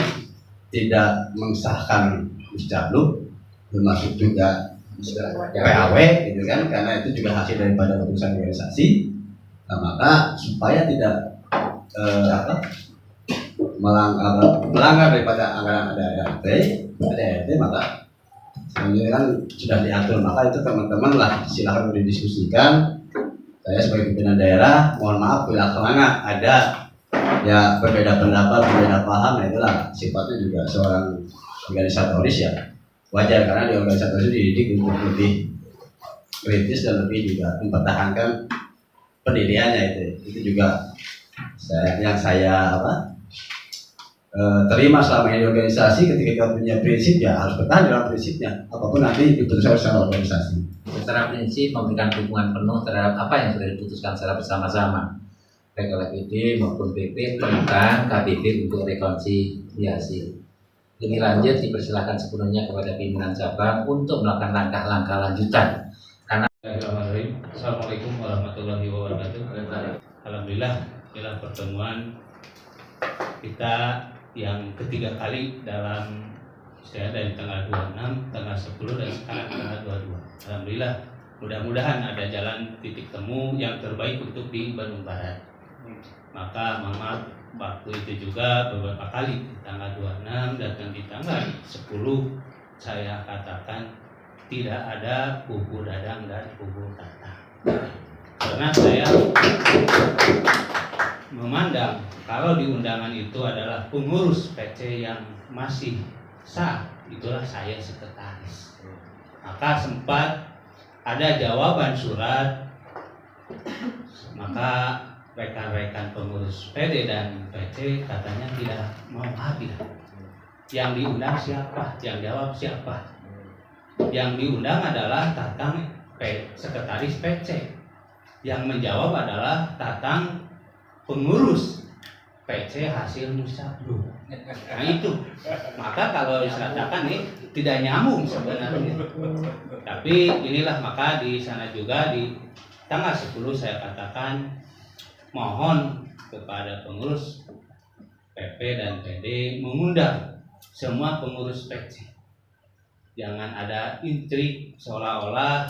tidak mengesahkan muscapluk termasuk juga PAW gitu kan karena itu juga hasil daripada keputusan organisasi. Nah, maka supaya tidak melanggar daripada anggaran ada ART maka sebenarnya kan sudah diatur maka itu teman-teman lah silakan didiskusikan. Saya sebagai pimpinan daerah mohon maaf bila kelana ada ya berbeda pendapat berbeda paham nah itulah sifatnya juga seorang organisatoris ya wajar karena di organisatoris dididik untuk lebih kritis dan lebih juga mempertahankan pendiriannya itu juga saya terima selama ini organisasi ketika kita punya prinsip ya harus bertahan dalam prinsipnya apapun nanti diputuskan secara organisasi. Secara prinsip memberikan dukungan penuh terhadap apa yang sudah diputuskan secara bersama-sama baik oleh PD maupun PP tentang KBB untuk rekonsiliasi. Lebih lanjut dipersilakan sepenuhnya kepada pimpinan cabang untuk melakukan langkah-langkah lanjutan. Assalamualaikum warahmatullahi wabarakatuh. Alhamdulillah inilah pertemuan kita yang ketiga kali dalam saya dari tanggal 26, tanggal 10 dan sekarang tanggal 22. Alhamdulillah mudah-mudahan ada jalan titik temu yang terbaik untuk di Bandung Barat. Maka maaf waktu itu juga beberapa kali tanggal 26 dan di tanggal 10 saya katakan tidak ada kubu Dadang dan kubu Tatang. Karena saya memandang kalau di undangan itu adalah pengurus PC yang masih sah, itulah saya sekretaris. Maka sempat ada jawaban surat, maka rekan-rekan pengurus PD dan PC katanya tidak mau hadir. Yang diundang siapa? Yang jawab siapa? Yang diundang adalah Tatang sekretaris PC. Yang menjawab adalah Tatang pengurus PC hasil musyawarah. Nah itu, maka kalau diseratakan nih tidak nyambung sebenarnya. Tapi inilah maka di sana juga di tanggal 10 saya katakan mohon kepada pengurus PP dan PD mengundang semua pengurus PC. Jangan ada intrik seolah-olah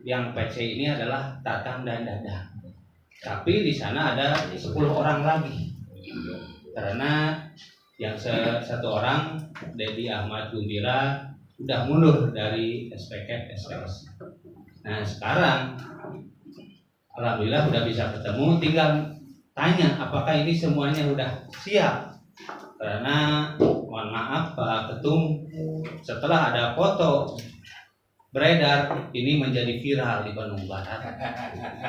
yang PC ini adalah Tatang dan Dadang. Tapi di sana ada 10 orang lagi. Karena yang satu orang Dedi Ahmad Gumbira udah mundur dari SPK SPS. Nah sekarang alhamdulillah udah bisa ketemu, tinggal tanya apakah ini semuanya udah siap. Karena mohon maaf Pak Ketum, setelah ada foto beredar ini menjadi viral di Bandung Barat.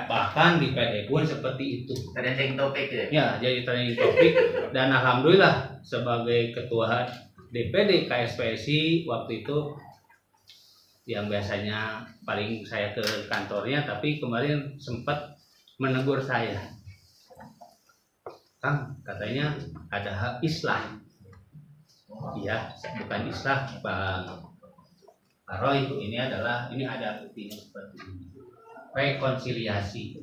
Bahkan di PD pun seperti itu. Trending topik ya. Ya, jadi trending topik dan alhamdulillah sebagai ketua DPD KSPSI waktu itu yang biasanya paling saya ke kantornya, tapi kemarin sempat menegur saya. Kang, katanya ada hak islah. Iya, bukan islah, Pak Roy. Ini ada buktinya seperti ini. Rekonsiliasi.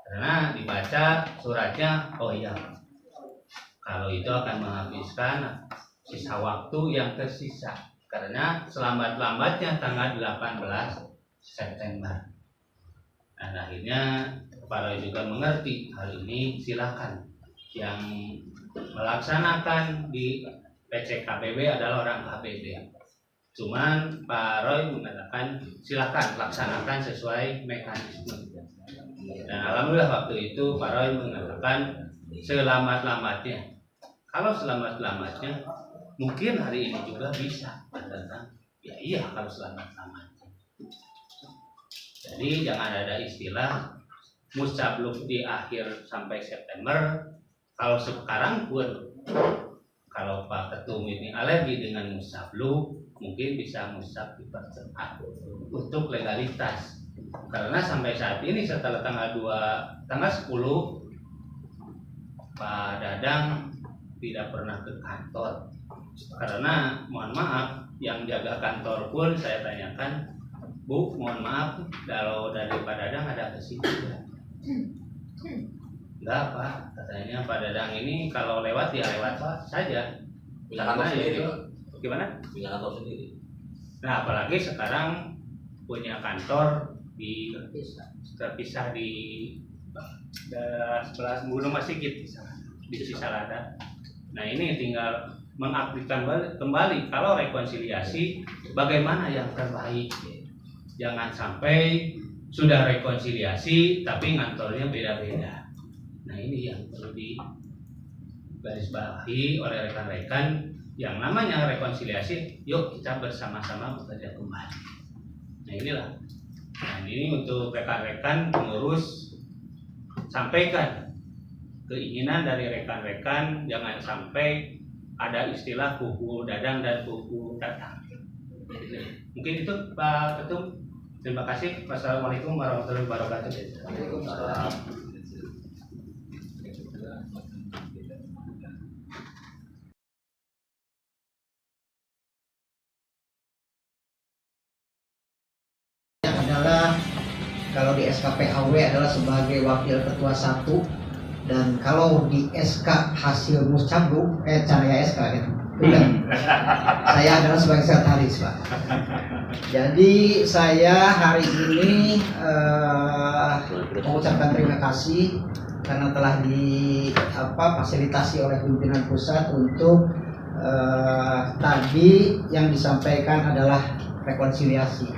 Karena dibaca suratnya, oh iya, kalau itu akan menghabiskan sisa waktu yang tersisa. Karena selambat-lambatnya tanggal 18 September. Dan akhirnya Pak Roy juga mengerti hal ini, silakan. Yang melaksanakan di PCKBB adalah orang KBB. Cuman Pak Roy mengatakan silakan laksanakan sesuai mekanisme. Dan alhamdulillah waktu itu Pak Roy mengatakan selamat-lamatnya. Kalau selamat-lamatnya mungkin hari ini juga bisa. Ya iya kalau selamat-lamatnya. Jadi jangan ada istilah musabluk di akhir sampai September. Kalau sekarang pun kalau Pak Ketum ini alergi dengan musabluk, mungkin bisa musab dipercepat untuk legalitas. Karena sampai saat ini setelah tanggal 10 Pak Dadang tidak pernah ke kantor. Karena mohon maaf, yang jaga kantor pun saya tanyakan, Bu, mohon maaf, kalau dari Pak Dadang ada ke situ ya? Enggak Pak, katanya Pak Dadang ini kalau lewat ya lewat Pak saja. Punya kantor sendiri, itu, Pak. gimana? Punya kantor sendiri. Nah apalagi sekarang punya kantor terpisah di sebelah Gunung Masigit di Cisalada. Nah ini tinggal mengaplikasikan kembali kalau rekonsiliasi bagaimana yang terbaik. Jangan sampai sudah rekonsiliasi tapi ngantornya beda-beda. Nah ini yang perlu digarisbawahi oleh rekan-rekan. Yang namanya rekonsiliasi, yuk kita bersama-sama bekerja kembali. Nah inilah. Nah ini untuk rekan-rekan pengurus, sampaikan keinginan dari rekan-rekan, jangan sampai ada istilah kuku Dadang dan kuku Tatang. Mungkin itu Pak Ketum. Terima kasih. Wassalamualaikum warahmatullahi wabarakatuh. Waalaikumsalam. Adalah kalau di SKPAW adalah sebagai wakil ketua 1, dan kalau di SK hasil muscabluk caranya SK gitu. Saya adalah sebagai sekretaris Pak. Jadi saya hari ini mengucapkan terima kasih karena telah fasilitasi oleh pimpinan pusat untuk tadi yang disampaikan adalah rekonsiliasi.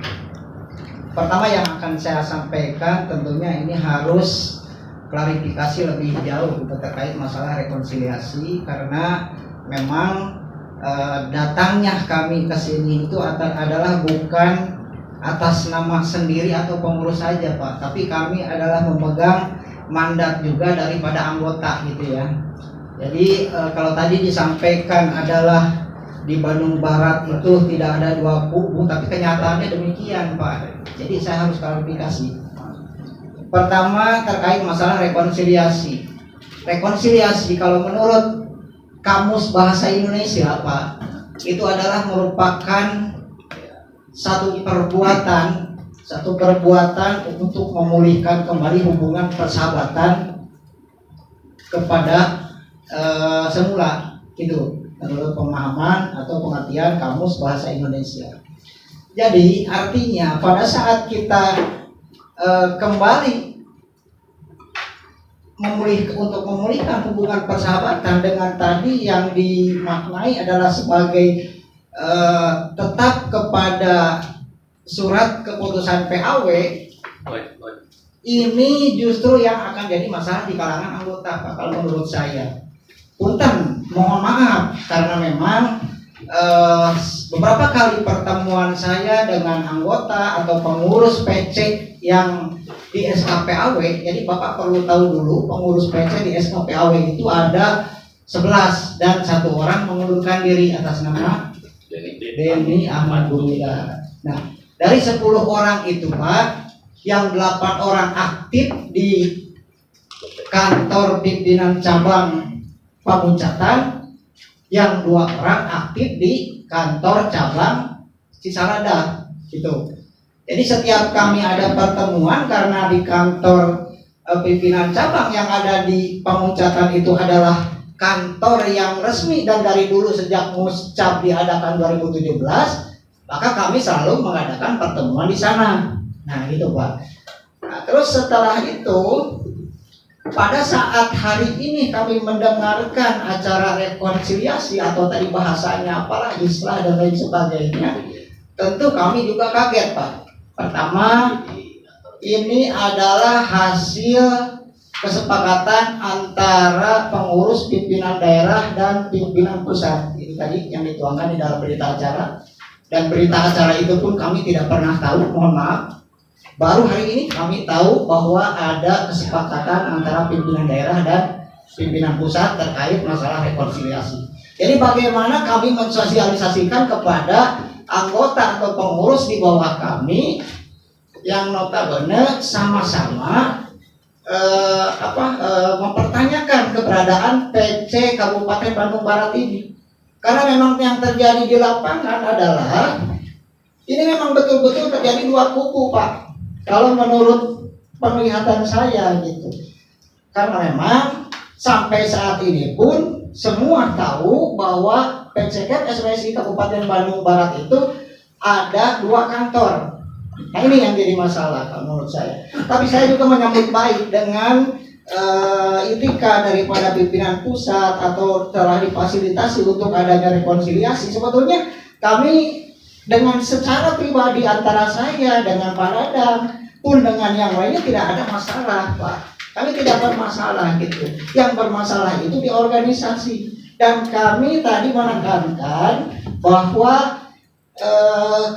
Pertama yang akan saya sampaikan tentunya ini harus klarifikasi lebih jauh terkait masalah rekonsiliasi, karena memang datangnya kami ke sini itu adalah bukan atas nama sendiri atau pengurus saja Pak, tapi kami adalah memegang mandat juga daripada anggota gitu ya. Jadi kalau tadi disampaikan adalah di Bandung Barat itu tidak ada 2 kubu, tapi kenyataannya demikian Pak. Jadi saya harus klarifikasi. Pertama terkait masalah rekonsiliasi. Rekonsiliasi kalau menurut Kamus Bahasa Indonesia Pak, itu adalah merupakan satu perbuatan untuk memulihkan kembali hubungan persahabatan kepada semula gitu, menurut pemahaman atau pengertian Kamus Bahasa Indonesia. Jadi artinya pada saat kita kembali untuk memulihkan hubungan persahabatan dengan tadi yang dimaknai adalah sebagai tetap kepada surat keputusan PAW, ini justru yang akan jadi masalah di kalangan anggota Pak, kalau menurut saya. Punten, mohon maaf karena memang beberapa kali pertemuan saya dengan anggota atau pengurus PC yang di SKPAW, jadi Bapak perlu tahu dulu pengurus PC di SKPAW itu ada 11 dan satu orang mengundurkan diri atas nama Denny Ahmad Gumida. Nah, dari 10 orang itu Pak, yang 8 orang aktif di kantor pimpinan cabang Pamuncatan, yang 2 orang aktif di kantor cabang Cisalada gitu. Jadi setiap kami ada pertemuan, karena di kantor pimpinan cabang yang ada di Pamuncatan itu adalah kantor yang resmi dan dari dulu sejak Muscab diadakan 2017, maka kami selalu mengadakan pertemuan di sana. Nah gitu Pak. Nah, terus setelah itu, pada saat hari ini kami mendengarkan acara rekonsiliasi atau tadi bahasanya apalah, islah dan lain sebagainya, tentu kami juga kaget Pak. Pertama, ini adalah hasil kesepakatan antara pengurus pimpinan daerah dan pimpinan pusat. Itu tadi yang dituangkan di dalam berita acara, dan berita acara itu pun kami tidak pernah tahu, mohon maaf. Baru hari ini kami tahu bahwa ada kesepakatan antara pimpinan daerah dan pimpinan pusat terkait masalah rekonsiliasi. Jadi bagaimana kami mensosialisasikan kepada anggota atau pengurus di bawah kami yang notabene sama-sama mempertanyakan keberadaan PC Kabupaten Bandung Barat ini. Karena memang yang terjadi di lapangan adalah ini memang betul-betul terjadi 2 kubu Pak. Kalau menurut penglihatan saya gitu. Karena memang sampai saat ini pun semua tahu bahwa PCK SWSI Kabupaten Bandung Barat itu ada 2 kantor. Nah ini yang jadi masalah menurut saya. Tapi saya juga menyambut baik dengan etika daripada pimpinan pusat atau telah difasilitasi untuk adanya rekonsiliasi. Sebetulnya kami dengan secara pribadi antara saya dengan Pak Dadang pun dengan yang lainnya tidak ada masalah Pak. Kami tidak bermasalah gitu. Yang bermasalah itu di organisasi. Dan kami tadi menekankan bahwa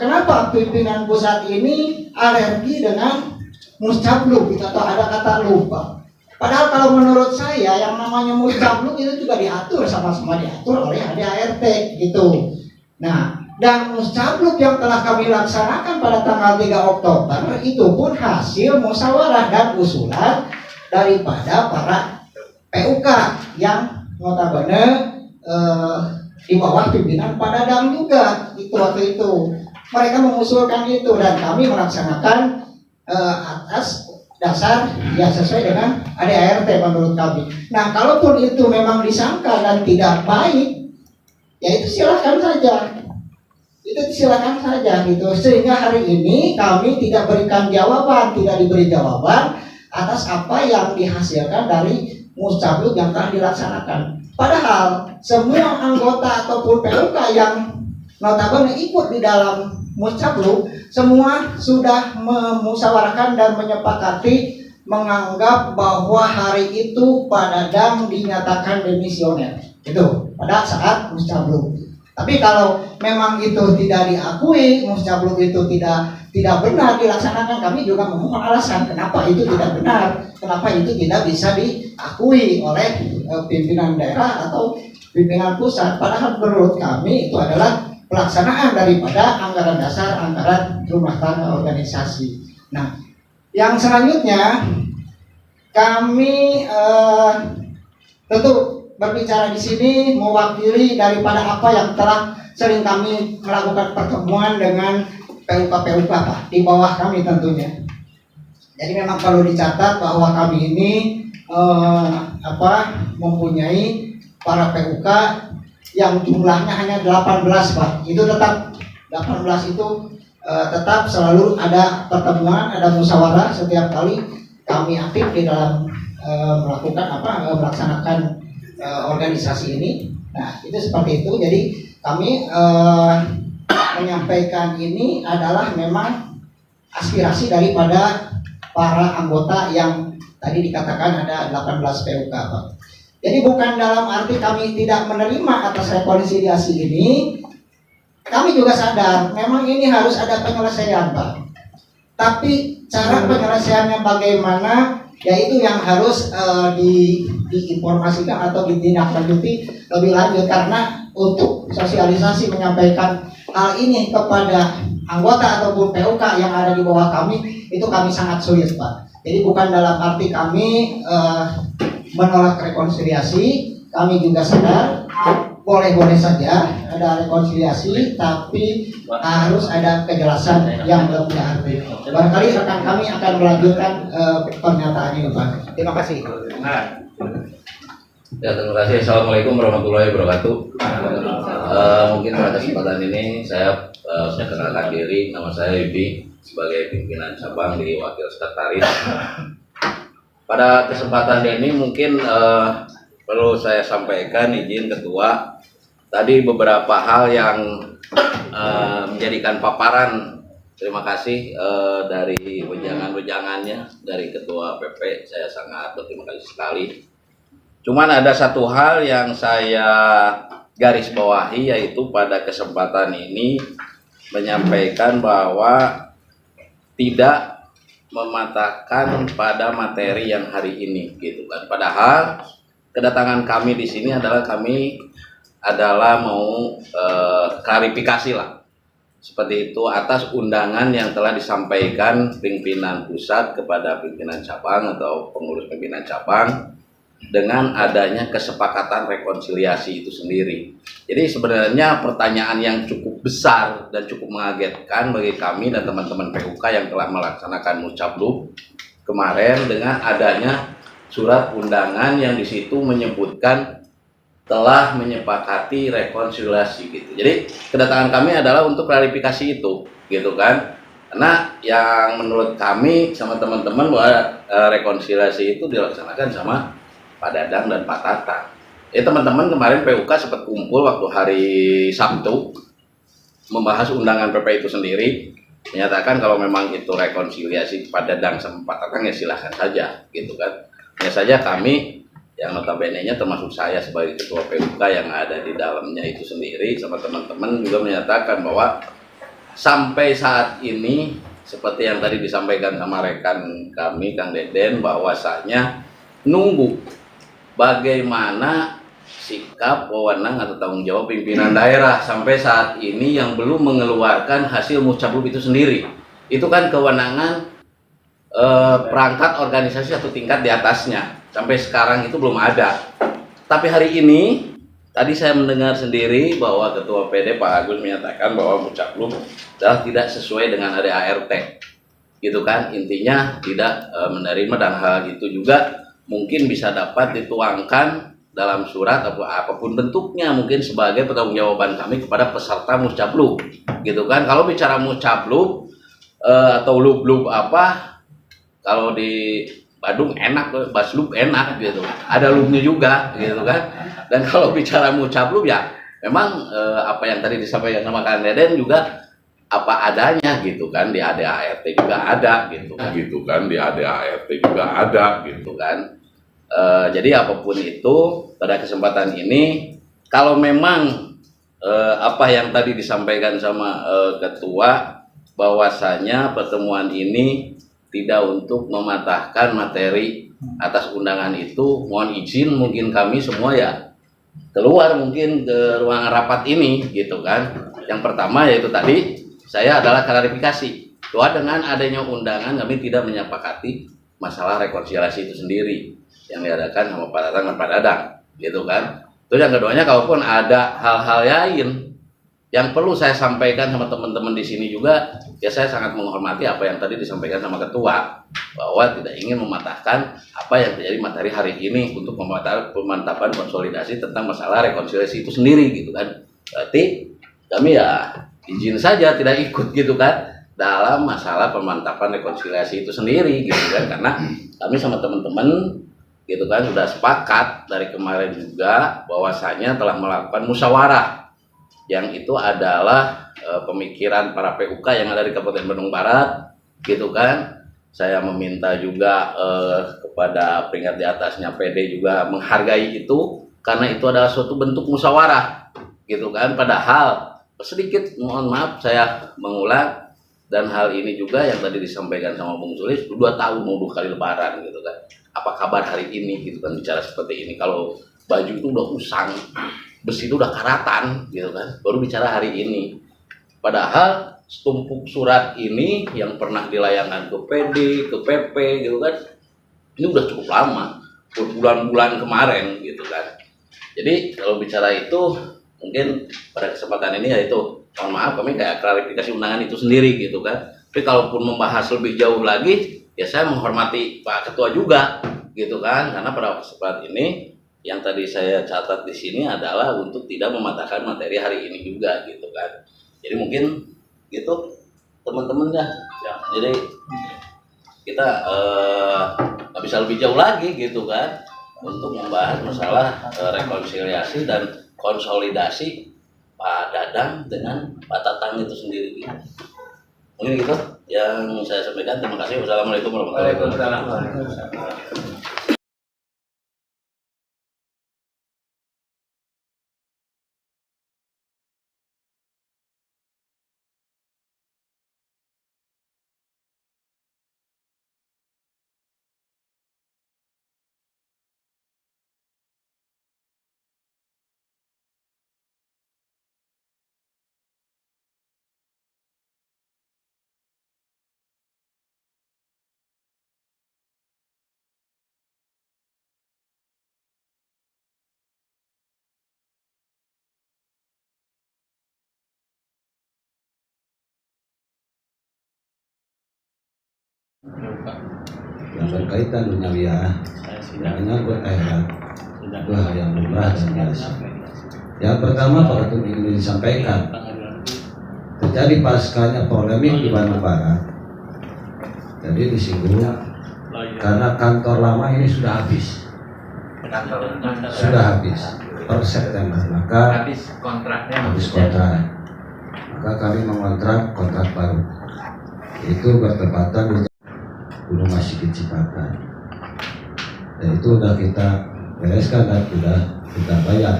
kenapa pimpinan pusat ini alergi dengan muscabluk gitu, atau ada kata lupa. Padahal kalau menurut saya yang namanya muscabluk itu juga diatur, sama-sama diatur oleh ADART gitu. Nah, dan muscabluk yang telah kami laksanakan pada tanggal 3 Oktober itu pun hasil musyawarah dan usulan daripada para PUK yang notabene di bawah pimpinan Pak Dadang juga itu waktu itu. Mereka mengusulkan itu dan kami melaksanakan atas dasar yang sesuai dengan ADART menurut kami. Nah, kalaupun itu memang disangka dan tidak baik, ya itu silakan saja. Itu silakan saja gitu. Sehingga hari ini kami tidak berikan jawaban, tidak diberi jawaban atas apa yang dihasilkan dari muscabluk yang telah dilaksanakan. Padahal semua anggota ataupun PUK yang notabene ikut di dalam muscabluk semua sudah memusyawarahkan dan menyepakati menganggap bahwa hari itu Pak Dadang dinyatakan demisioner. Itu pada saat muscabluk. Tapi kalau memang itu tidak diakui, muscabluk itu tidak benar dilaksanakan, kami juga memohon alasan kenapa itu tidak benar, kenapa itu tidak bisa diakui oleh pimpinan daerah atau pimpinan pusat. Padahal menurut kami itu adalah pelaksanaan daripada anggaran dasar, anggaran rumah tangga organisasi. Nah, yang selanjutnya kami tentu berbicara di sini mewakili daripada apa yang telah sering kami melakukan pertemuan dengan PUK Pak di bawah kami tentunya. Jadi memang perlu dicatat bahwa kami ini mempunyai para PUK yang jumlahnya hanya 18 Pak. Itu tetap 18 itu tetap selalu ada pertemuan, ada musyawarah setiap kali kami aktif di dalam melaksanakan organisasi ini. Nah, itu seperti itu. Jadi kami menyampaikan ini adalah memang aspirasi daripada para anggota yang tadi dikatakan ada 18 PUK Pak. Jadi bukan dalam arti kami tidak menerima atas rekonsiliasi ini, kami juga sadar memang ini harus ada penyelesaian, Pak. Tapi cara penyelesaiannya bagaimana, yaitu yang harus diinformasikan atau ditindaklanjuti lebih lanjut, karena untuk sosialisasi menyampaikan hal ini kepada anggota ataupun PUK yang ada di bawah kami itu kami sangat sulit, Pak. Jadi bukan dalam arti kami menolak rekonsiliasi, kami juga sadar boleh-boleh saja ada rekonsiliasi, tapi harus ada kejelasan yang lebih arti. Barangkali rekan kami akan melanjutkan pernyataan ini, Pak. Terima kasih. Ya, terima kasih. Assalamualaikum warahmatullahi wabarakatuh. Mungkin pada kesempatan ini saya perkenalkan diri, nama saya Yudi sebagai pimpinan cabang di Wakil Sekretaris. Pada kesempatan ini mungkin perlu saya sampaikan, izin Ketua, tadi beberapa hal yang menjadikan paparan. Terima kasih dari wejangan-wejangannya dari Ketua PP, saya sangat berterima kasih sekali. Cuman ada satu hal yang saya garis bawahi, yaitu pada kesempatan ini menyampaikan bahwa tidak mematahkan pada materi yang hari ini, gitu kan. Padahal kedatangan kami di sini adalah mau klarifikasi lah, seperti itu, atas undangan yang telah disampaikan pimpinan pusat kepada pimpinan cabang atau pengurus pimpinan cabang dengan adanya kesepakatan rekonsiliasi itu sendiri. Jadi sebenarnya pertanyaan yang cukup besar dan cukup mengagetkan bagi kami dan teman-teman PUK yang telah melaksanakan mucabluk kemarin dengan adanya surat undangan yang di situ menyebutkan telah menyepakati rekonsiliasi gitu. Jadi kedatangan kami adalah untuk klarifikasi itu, gitu kan. Karena yang menurut kami sama teman-teman bahwa rekonsiliasi itu dilaksanakan sama Pak Dadang dan Pak Tatang. Teman-teman kemarin PUK sempat kumpul waktu hari Sabtu membahas undangan PP itu sendiri, menyatakan kalau memang itu rekonsiliasi Pak Dadang sama Pak Tatang ya silahkan saja, gitu kan. Hanya saja kami yang notabene-nya termasuk saya sebagai ketua PUK yang ada di dalamnya itu sendiri sama teman-teman juga menyatakan bahwa sampai saat ini seperti yang tadi disampaikan sama rekan kami Kang Deden, bahwasanya nunggu bagaimana sikap, wewenang atau tanggung jawab pimpinan daerah sampai saat ini yang belum mengeluarkan hasil mucabluk itu sendiri. Itu kan kewenangan perangkat organisasi atau tingkat di atasnya. Sampai sekarang itu belum ada. Tapi hari ini tadi saya mendengar sendiri bahwa Ketua PD Pak Agus menyatakan bahwa mucabluk adalah tidak sesuai dengan ADART. Gitu kan, intinya tidak menerima, dan hal itu juga mungkin bisa dapat dituangkan dalam surat atau apapun bentuknya, mungkin sebagai pertanggungjawaban kami kepada peserta mucabluk, gitu kan. Kalau bicara mucabluk atau lub-lub apa, kalau di Badung enak, baslub enak gitu, ada lubnya juga, gitu kan. Dan kalau bicara mucabluk ya memang apa yang tadi disampaikan sama Kang Deden juga apa adanya, gitu kan. Di ADART juga ada, gitu kan, di ADART juga ada, gitu kan. Jadi apapun itu, pada kesempatan ini kalau memang apa yang tadi disampaikan sama ketua, bahwasanya pertemuan ini tidak untuk mematahkan materi atas undangan itu, mohon izin mungkin kami semua ya keluar mungkin ke ruangan rapat ini, gitu kan. Yang pertama yaitu tadi saya adalah klarifikasi bahwa dengan adanya undangan kami tidak menyepakati masalah rekonsiliasi itu sendiri yang diadakan sama Pak Tatang dan Pak Dadang, gitu kan. Terus yang keduanya, kalaupun ada hal-hal lain yang perlu saya sampaikan sama teman-teman di sini juga, ya saya sangat menghormati apa yang tadi disampaikan sama ketua, bahwa tidak ingin mematahkan apa yang terjadi materi hari ini untuk pemantapan konsolidasi tentang masalah rekonsiliasi itu sendiri, gitu kan. Berarti kami ya izin saja tidak ikut, gitu kan, dalam masalah pemantapan rekonsiliasi itu sendiri, gitu kan. Karena kami sama teman-teman, gitu kan, sudah sepakat dari kemarin juga bahwasanya telah melakukan musyawarah yang itu adalah pemikiran para PUK yang ada di Kabupaten Bandung Barat, gitu kan. Saya meminta juga kepada peringkat di atasnya PD juga menghargai itu, karena itu adalah suatu bentuk musyawarah, gitu kan. Padahal sedikit mohon maaf saya mengulang, dan hal ini juga yang tadi disampaikan sama Bung Sulis, 2 tahun mau 2 kali lebaran gitu kan. Apa kabar hari ini gitu kan, bicara seperti ini. Kalau baju itu udah usang, besi itu udah karatan gitu kan, baru bicara hari ini. Padahal setumpuk surat ini yang pernah dilayangkan ke PD, ke PP gitu kan, ini udah cukup lama, bulan-bulan kemarin gitu kan. Jadi kalau bicara itu mungkin pada kesempatan ini yaitu mohon maaf kami kayak klarifikasi undangan itu sendiri gitu kan. Tapi kalaupun membahas lebih jauh lagi ya saya menghormati Pak Ketua juga gitu kan, karena pada kesempatan ini yang tadi saya catat di sini adalah untuk tidak mematahkan materi hari ini juga gitu kan. Jadi mungkin gitu teman-teman ya. Jadi kita nggak bisa lebih jauh lagi gitu kan untuk membahas masalah rekonsiliasi dan konsolidasi Pak Dadang dengan Pak Tatang itu sendiri. Mungkin gitu yang saya sampaikan. Terima kasih. Wassalamualaikum warahmatullahi wabarakatuh. yang berkaitan dengan wilayah yang menyangkut akhirat itu hal yang lumrah dan biasa. Yang pertama Pak Ketum ingin disampaikan, terjadi paskanya polemik di Bandung Barat. Jadi disinggung karena kantor lama ini sudah habis, per September, maka Habis kontraknya. habis kontrak, maka kami mengontrak kontrak baru. Itu bertepatan di Gunung Masikit Cipatat, dan itu sudah kita bereskan dan sudah kita bayar.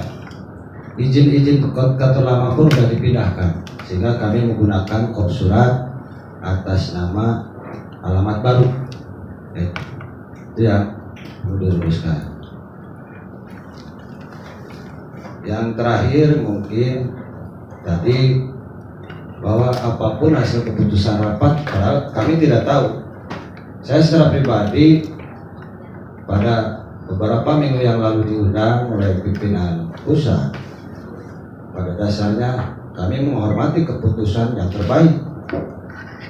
Izin-izin kantor lama pun sudah dipindahkan, sehingga kami menggunakan kop surat atas nama alamat baru. Itu yang perlu diluruskan. Yang terakhir mungkin tadi bahwa apapun hasil keputusan rapat, padahal kami tidak tahu. Saya secara pribadi pada beberapa minggu yang lalu diundang oleh pimpinan pusat. Pada dasarnya kami menghormati keputusan yang terbaik.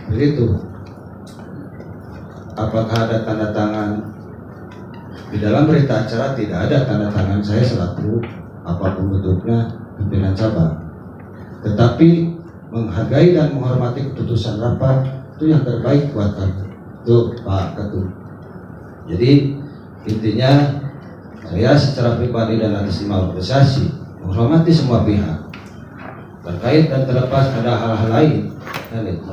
Begitu. Apakah ada tanda tangan? Di dalam berita acara tidak ada tanda tangan saya selaku apapun bentuknya pimpinan cabang. Tetapi menghargai dan menghormati keputusan rapat itu yang terbaik buat kami. Itu Pak Ketum. Jadi intinya saya secara pribadi dan atas nama organisasi menghormati semua pihak terkait dan terlepas ada hal-hal lain. Dan itu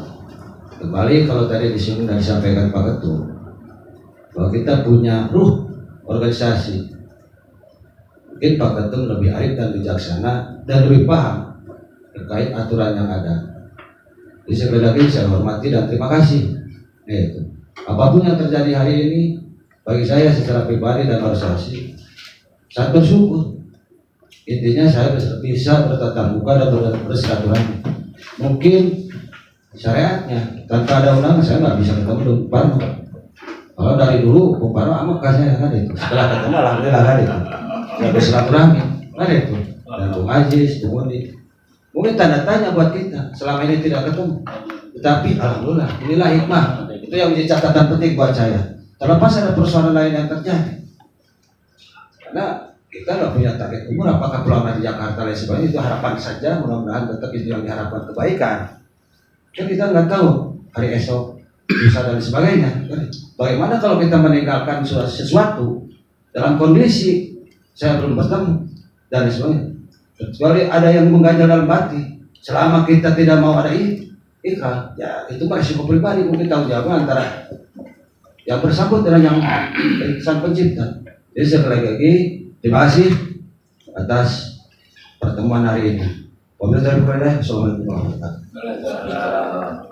kembali kalau tadi disinggung dan disampaikan Pak Ketum bahwa kita punya ruh organisasi. Mungkin Pak Ketum lebih arif dan bijaksana dan lebih paham terkait aturan yang ada. Jadi sekali lagi saya hormati dan terima kasih. Itu. Apapun yang terjadi hari ini bagi saya secara pribadi dan organisasi sangat bersyukur. Intinya saya bisa bertatap muka dan bersilaturahmi. Mungkin syariatnya tanpa ada undangan saya nggak bisa ketemu dengan Bung Parno. Kalau dari dulu Bung Parno amat kasihnya kan itu. Setelah ketemu alhamdulillah kan itu. Ya bersilaturahmi kan itu. Dan Bung Aziz, Bung Undi. Mungkin tanda tanya buat kita selama ini tidak ketemu. Tetapi alhamdulillah inilah hikmah. Itu yang menjadi catatan penting buat saya. Terlepas ada persoalan lain yang terjadi. Karena kita nggak punya target umur apakah peluang di Jakarta dan sebagainya, itu harapan saja, mudah-mudahan tetap itu yang diharapkan kebaikan. Dan kita nggak tahu hari esok bisa dan sebagainya. Bagaimana kalau kita meninggalkan sesuatu dalam kondisi saya belum bertemu dan sebagainya. Kecuali ada yang mengganjal dalam hati, selama kita tidak mau ada ikrar, ya itu resiko pribadi, mungkin tanggung jawab antara yang bersangkut dengan yang sang pencipta. Jadi sekali lagi terima kasih atas pertemuan hari ini. Wabillahi taufiq wal hidayah. Assalamualaikum warahmatullahi wabarakatuh.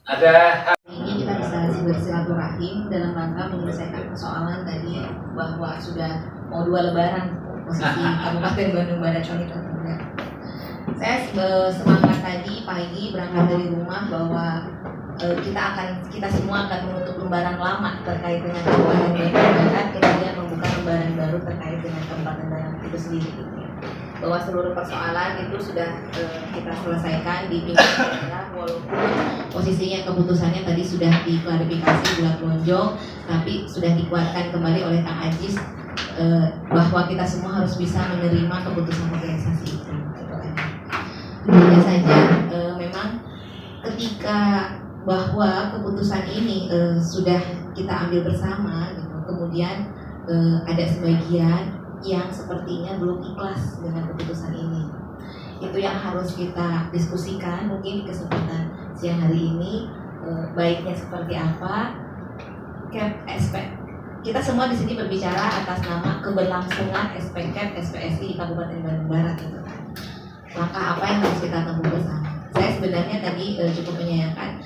Ada Ini kita bisa bersilaturahim dalam rangka menyelesaikan persoalan tadi bahwa sudah mau 2 lebaran posisi Kabupaten Bandung Barat ini tentunya. Saya semangat tadi pagi berangkat dari rumah bahwa kita semua akan menutup lembaran lama terkait dengan Kabupaten Bandung Barat, kemudian membuka lembaran baru terkait dengan Kabupaten Bandung itu sendiri. Bahwa seluruh persoalan itu sudah kita selesaikan di pimpinan daerah, walaupun posisinya keputusannya tadi sudah diklarifikasi buat lonjong, tapi sudah dikuatkan kembali oleh Kang Ajis bahwa kita semua harus bisa menerima keputusan organisasi itu. Hanya saja memang ketika bahwa keputusan ini sudah kita ambil bersama, gitu, kemudian ada sebagian yang sepertinya belum ikhlas dengan keputusan ini. Itu yang harus kita diskusikan mungkin di kesempatan siang hari ini, baiknya seperti apa. Kita semua di sini berbicara atas nama keberlangsungan SPCAP SPSI di Kabupaten Bandung Barat, gitu kan. Langkah apa yang harus kita tempuh bersama? Saya sebenarnya tadi cukup menyayangkan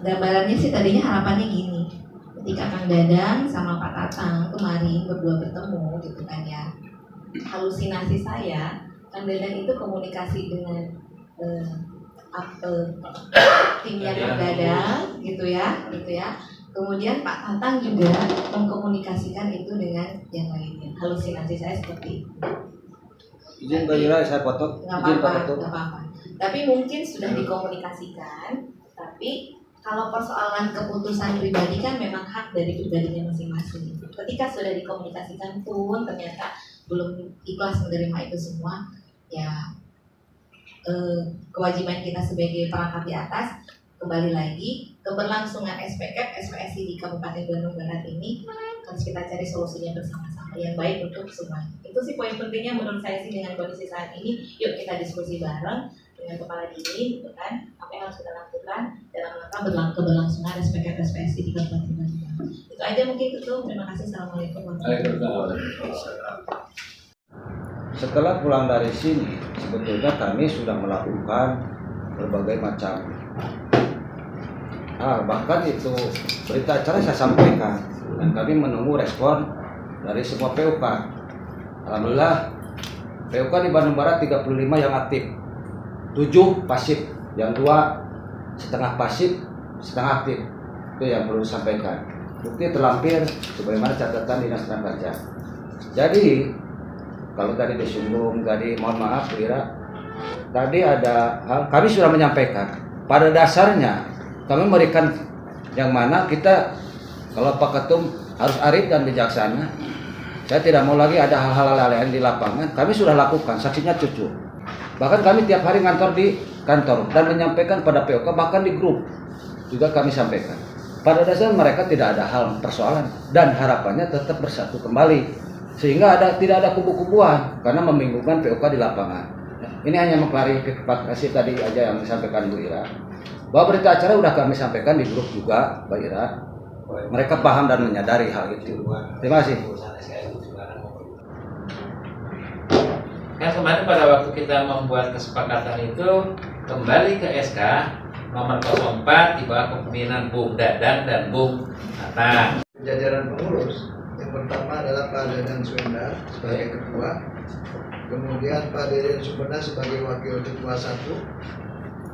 gambarannya sih tadinya harapannya gini. Ketika Kang Dadang sama Pak Tatang kemarin berdua bertemu, gitu kan ya, halusinasi saya, Kang Dadang itu komunikasi dengan timnya Kang Dadang, gitu ya. Kemudian Pak Tatang juga mengkomunikasikan itu dengan yang lainnya. Halusinasi saya seperti itu. Izin Mbak Ira, saya foto. Nggak apa-apa. Tapi mungkin sudah dikomunikasikan, tapi kalau persoalan keputusan pribadi kan memang hak dari pribadinya masing-masing. Ketika sudah dikomunikasikan pun ternyata belum ikhlas menerima itu semua, ya kewajiban kita sebagai perangkat di atas, kembali lagi keberlangsungan SPCAP SPSI di Kabupaten Bandung Barat ini harus kita cari solusinya bersama-sama yang baik untuk semuanya. Itu sih poin pentingnya menurut saya sih dengan kondisi saat ini. Yuk kita diskusi bareng dengan kepala dingin, gitu kan, apa yang harus kita lakukan dalam rangka keberlangsungan SPCAP SPSI di Kabupaten Bandung Barat. Itu aja mungkin itu. Terima kasih. Assalamualaikum warahmatullahi wabarakatuh. Setelah pulang dari sini, sebetulnya kami sudah melakukan berbagai macam bahkan itu berita acara saya sampaikan dan kami menunggu respon dari semua PUK. Alhamdulillah PUK di Bandung Barat 35 yang aktif, 7 pasif, yang 2 setengah pasif, setengah aktif. Itu yang perlu disampaikan. Bukti terlampir sebagaimana catatan Dinas Tenaga Kerja. Jadi kalau tadi disinggung, tadi mohon maaf Ira, tadi ada hal kami sudah menyampaikan. Pada dasarnya kami memberikan yang mana kita, kalau Pak Ketum harus arif dan bijaksana. Saya tidak mau lagi ada hal-hal lain di lapangan. Kami sudah lakukan, saksinya cucu. Bahkan kami tiap hari ngantor di kantor dan menyampaikan pada POK, bahkan di grup juga kami sampaikan. Pada dasarnya mereka tidak ada hal persoalan dan harapannya tetap bersatu kembali, sehingga tidak ada kubu-kubuan karena membingungkan POK di lapangan. Ini hanya mengklarifikasi tadi aja yang disampaikan Bu Ira. Bahwa berita acara sudah kami sampaikan di grup juga, Mbak Ira. Mereka paham dan menyadari hal itu. Terima kasih. Kan kemarin pada waktu kita membuat kesepakatan itu kembali ke SK nomor 04 di bawah kepemimpinan Bung Dadang dan Bung Tatang. Jajaran pengurus yang pertama adalah Pak Dadang Suenda sebagai ketua, kemudian Pak Deden Supena sebagai wakil ketua 1.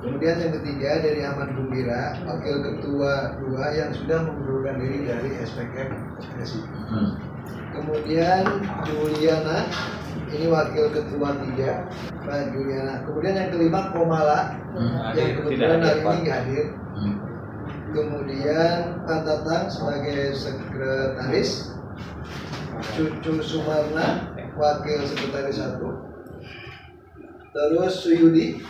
Kemudian yang ketiga dari Ahmad Gumbira, wakil ketua 2 yang sudah mengundurkan diri dari SPCAP SPSI. Kemudian Juliana, ini wakil ketua 3, Pak Juliana. Kemudian yang kelima Komala, yang kebetulan hari ini nggak hadir. Kemudian Pak Tatang sebagai sekretaris, Cucu Sumarna, wakil sekretaris 1. Terus Suyudi.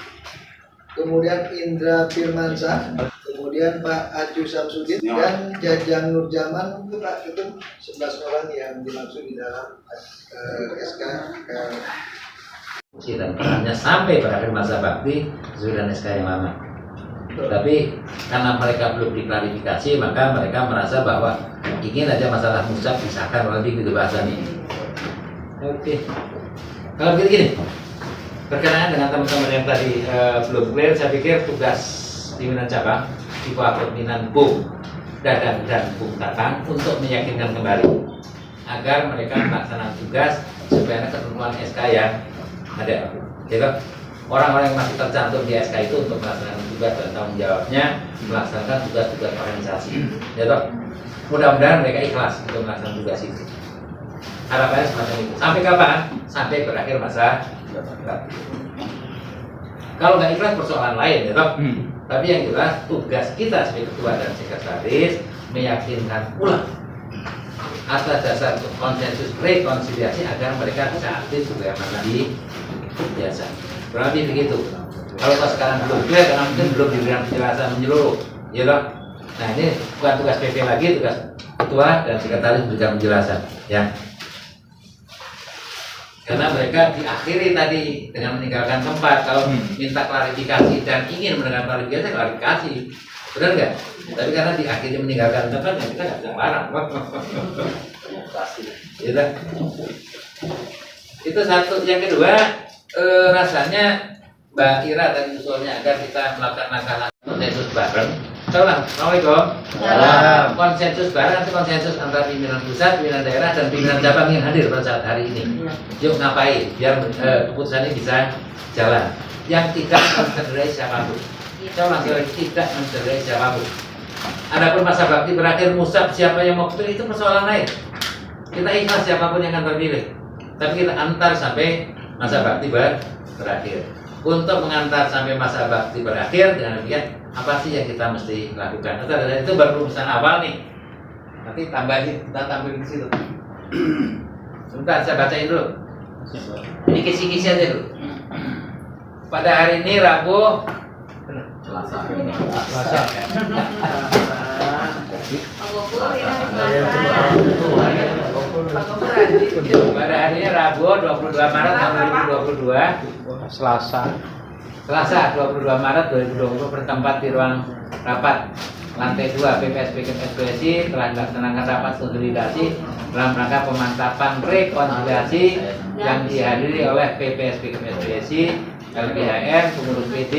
Kemudian Indra Firmansyah, kemudian Pak Acu Samsudin dan Jajang Nurjaman itu Pak Ketum 11 orang yang dimaksud di dalam SK. Dan perannya sampai berakhir masa bakti sesuai dengan SK yang lama. Tapi karena mereka belum diklarifikasi, maka mereka merasa bahwa ingin aja masalah musab disahkan oleh gitu bahasanya. Oke. Kalau begini, berkenaan dengan teman-teman yang tadi belum clear, saya pikir tugas pimpinan cabang di bawah kepemimpinan Bung Dadang dan Bung Tatang untuk meyakinkan kembali agar mereka melaksanakan tugas sebenarnya ketentuan SK yang ada. Jadi orang-orang yang masih tercantum di SK itu untuk melaksanakan tugas dan tanggung jawabnya melaksanakan tugas-tugas organisasi. Jadi mudah-mudahan mereka ikhlas untuk melaksanakan tugas itu. Harapannya semacam itu. Sampai kapan? Sampai berakhir masa jabatan. Kalau nggak ikhlas persoalan lain, ya toh. Tapi yang jelas tugas kita sebagai ketua dan sekretaris meyakinkan ulang atas dasar konsensus rekonsiliasi agar mereka bisa aktif sebagaimana biasa. Berarti begitu. Kalau sekarang belum clear karena mungkin belum diberikan penjelasan menyeluruh, ya toh. Nah ini bukan tugas PP lagi, tugas ketua dan sekretaris berikan penjelasan, ya. Karena mereka diakhiri tadi dengan meninggalkan tempat. Kalau minta klarifikasi dan ingin mendengar klarifikasi, benar nggak? Tapi karena diakhiri meninggalkan tempat, ya kita nggak bisa larang. Gitu. Itu satu. Yang kedua, rasanya Mbak Ira tadi usulnya agar kita melakukan langkah-langkah konsensus bareng. Assalamualaikum. Konsensus bareng itu konsensus antara pimpinan pusat, pimpinan daerah, dan pimpinan cabang yang hadir pada saat hari ini. Yuk ngapain biar keputusan ini bisa jalan. Yang tidak mencederai siapapun. Saya ulang lagi, tidak mencederai siapapun. Adapun masa bakti berakhir musab siapa yang mau pilih itu persoalan lain. Kita ikhlas siapapun yang akan terpilih. Tapi kita antar sampai masa bakti berakhir. Untuk mengantar sampai masa bakti berakhir dengan demikian apa sih yang kita mesti lakukan? Itu baru rumusan awal nih. Nanti tambahin, kita tampilin di situ. Sebentar saya bacain dulu. Ini kisi-kisi aja dulu. Pada hari ini Rabu, Selasa. Pada hari ini Rabu 22 Maret 2022. Selasa 22 Maret 2020 bertempat di ruang rapat lantai 2 PPSPKM telah dilaksanakan rapat konsolidasi dalam rangka pemantapan rekonsiliasi yang dihadiri oleh PPSPKM LPHR, pengurus PD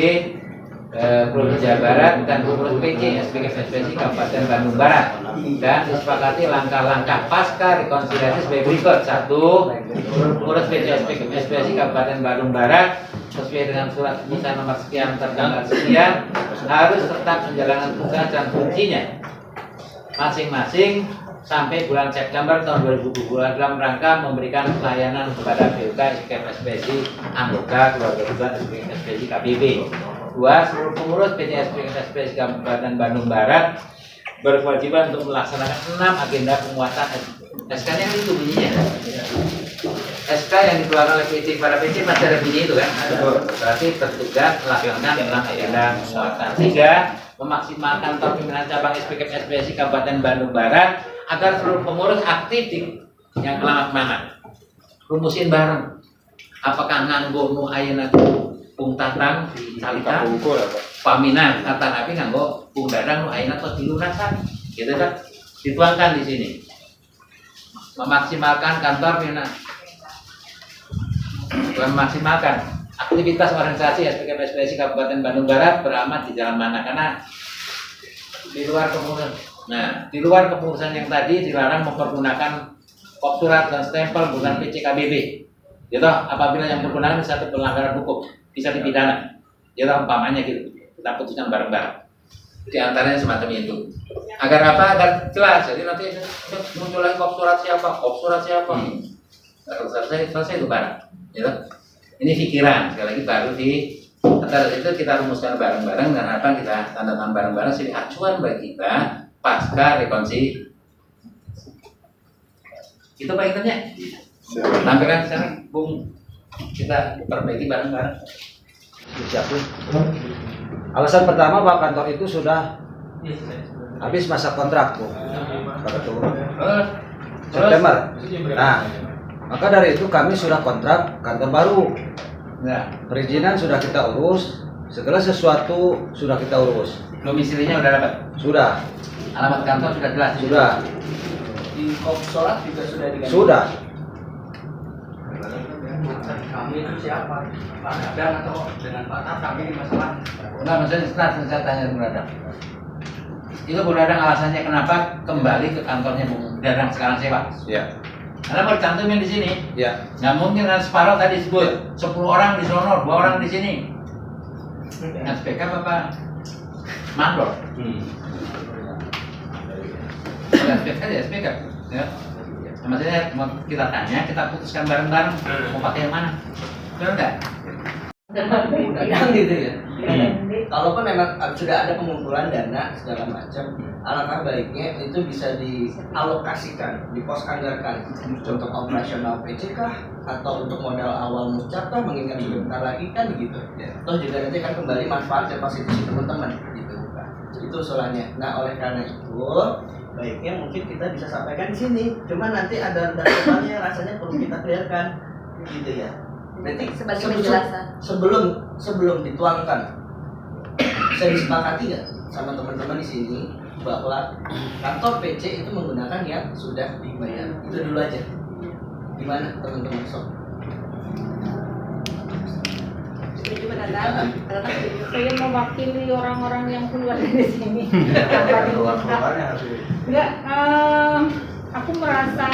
Provinsi Jawa Barat dan pengurus PC SPKM Kabupaten Bandung Barat, dan disepakati langkah-langkah pasca rekonsiliasi sebagai berikut. 1. Pengurus PC SPKM Kabupaten Bandung Barat sesuai dengan surat keputusan nomor sekian tertanggal sekian harus tetap menjalankan tugas dan fungsinya masing-masing sampai bulan September tahun 2020 dalam rangka memberikan pelayanan kepada PUK SPKM anggota keluarga besar SPKM KBB. 2. Seluruh pengurus PCSPKM Kabupaten Bandung Barat berkewajiban untuk melaksanakan 6 agenda penguatan SK-nya itu bunyinya. SK yang dikeluarkan oleh PC para PC masih ada bunyi itu kan? Berarti bertugas melaksanakan 6 agenda penguatan. 3. Memaksimalkan pimpinan cabang SPKM Kabupaten Bandung Barat agar seluruh pengurus aktif di yang alamat mana. Rumusin bareng. Apakah nganggo nu ayeuna Bung Tatang di Salita, Paminan, kata Nabi nganggo Bung Dadang nu ayeuna tos dilunasan, gitu kan? Dituangkan di sini. Memaksimalkan kantor pimpinan, memaksimalkan aktivitas organisasi SPKM Kabupaten Bandung Barat beramat di jalan mana, karena di luar kepengurusan. Nah, di luar kepengurusan yang tadi dilarang mempergunakan kop surat dan stempel bukan PCKBB. Gitu, apabila yang menggunakan satu pelanggaran hukum bisa dipidana. Gitu, umpamanya gitu. Kita putuskan bareng-bareng. Di antaranya semacam itu. Agar apa? Agar jelas. Jadi nanti muncul lagi kop surat siapa? Selesai itu bareng. Gitu. Ini pikiran. Sekali lagi baru di atas itu kita rumuskan bareng-bareng dan harapan kita tanda tangan bareng-bareng jadi acuan bagi kita pasca rekonsiliasi. Itu Pak Intannya. Tampilkan sekarang, Bung, kita perbaiki bareng-bareng. Siapin. Alasan pertama Pak, kantor itu sudah habis masa kontrak Bu. September. Nah, maka dari itu kami sudah kontrak kantor baru. Nah, perizinan sudah kita urus, segala sesuatu sudah kita urus. Domisilinya udah dapat? Sudah. Alamat kantor sudah jelas? Sudah. Di kop sholat juga sudah diganti? Sudah. maksud kami itu siapa? Pak Dadang atau dengan Pak Tatang ini masalah? Enggak, maksudnya saya tanya Bung Dadang. Itu Bung Dadang alasannya kenapa kembali ke kantornya Bung Dadang sekarang sewa? Ya. Karena mau dicantumin di sini. Ya. Nggak mungkin kan separuh tadi sebut 10 orang di sono, 2 orang di sini. SPK apa mandor? Kalau SPK ya SPK. Ya. Maksudnya mau kita tanya, kita putuskan bareng-bareng mau pakai yang mana? Benar nggak? Dadang gitu ya. Kalaupun memang sudah ada pengumpulan dana segala macam, alangkah baiknya itu bisa dialokasikan, dipos-anggarkan untuk operasional PC kah atau untuk modal awal mucap kah, mengingat sebentar lagi kan gitu. Toh juga nanti kan kembali manfaatnya positif teman-teman gitu kan. Itu usulannya. Nah, oleh karena itu baiknya mungkin kita bisa sampaikan di sini. Cuma nanti ada data-datanya rasanya perlu kita clearkan gitu ya. Nanti Sebagai penjelasan. sebelum dituangkan bisa disepakati nggak sama teman-teman di sini bahwa kantor PC itu menggunakan yang sudah dibayar. Itu dulu aja. Gimana teman-teman sok? Saya mewakili orang-orang yang keluar dari sini. Enggak, aku merasa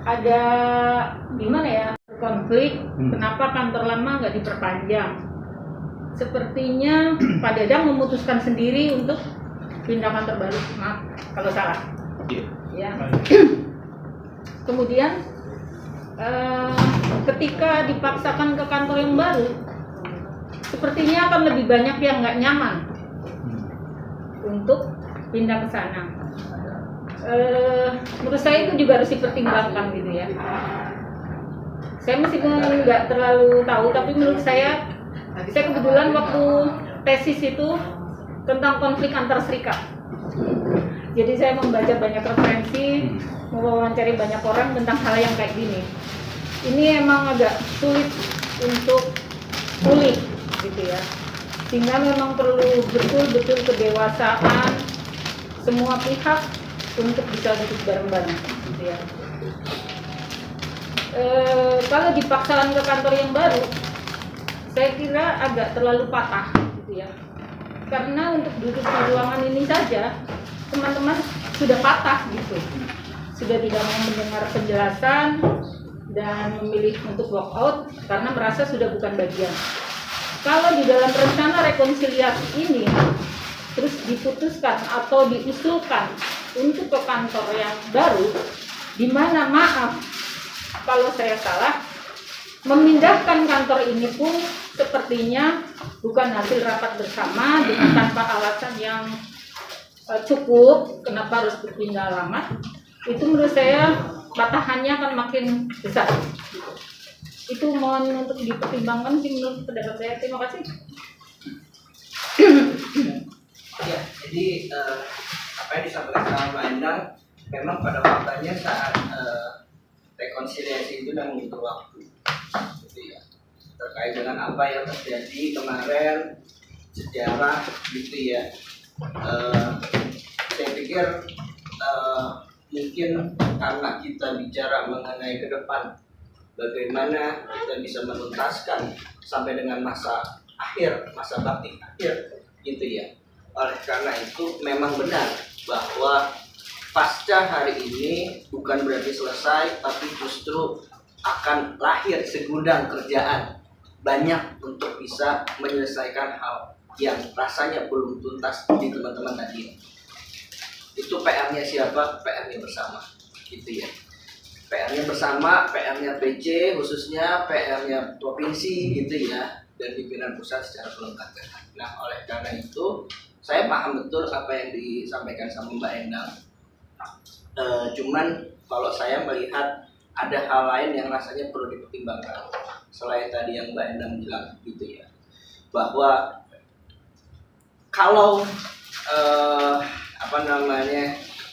ada gimana ya, konflik. Kenapa kantor lama nggak diperpanjang? Sepertinya Pak Dadang memutuskan sendiri untuk pindah kantor baru. Maaf kalau salah. Ya. Kemudian ketika dipaksakan ke kantor yang baru, sepertinya akan lebih banyak yang nggak nyaman untuk pindah ke sana. Menurut saya itu juga harus dipertimbangkan gitu ya. Saya meskipun nggak terlalu tahu, tapi menurut saya kebetulan waktu tesis itu tentang konflik antar serikat. Jadi saya membaca banyak referensi, mewawancari banyak orang tentang hal yang kayak gini. Ini emang agak sulit untuk pulih gitu ya. Sehingga memang perlu betul-betul kedewasaan semua pihak untuk bisa duduk bareng-bareng gitu ya. Kalau dipaksakan ke kantor yang baru, saya kira agak terlalu patah gitu ya. Karena untuk duduk di ruangan ini saja teman-teman sudah patah gitu, sudah tidak mau mendengar penjelasan dan memilih untuk walk out karena merasa sudah bukan bagian. Kalau di dalam rencana rekonsiliasi ini terus diputuskan atau diusulkan untuk ke kantor yang baru, di mana maaf kalau saya salah, memindahkan kantor ini pun sepertinya bukan hasil rapat bersama dengan tanpa alasan yang cukup kenapa harus berpindah alamat. Itu menurut saya patahannya akan makin besar. Itu mohon untuk dipertimbangkan sih menurut pendapat saya. Terima kasih. Ya, jadi apa yang disampaikan sama Mbak Endang memang pada faktanya saat rekonsiliasi itu dan butuh waktu. Gitu ya. Terkait dengan apa yang terjadi kemarin, sejarah gitu ya. Saya pikir mungkin karena kita bicara mengenai ke depan bagaimana kita bisa menuntaskan sampai dengan masa akhir, masa bakti akhir gitu ya. Oleh karena itu memang benar bahwa pasca hari ini bukan berarti selesai, tapi justru akan lahir segudang kerjaan banyak untuk bisa menyelesaikan hal yang rasanya belum tuntas di teman-teman tadi. Itu PR-nya siapa? PR-nya bersama, gitu ya. PR-nya bersama, PR-nya PC khususnya, PR-nya provinsi, gitu ya, dan pimpinan pusat secara kelembagaan. Nah, oleh karena itu, saya paham betul apa yang disampaikan sama Mbak Endang. Cuman kalau saya melihat ada hal lain yang rasanya perlu dipertimbangkan selain tadi yang Mbak Endang bilang, gitu ya, bahwa kalau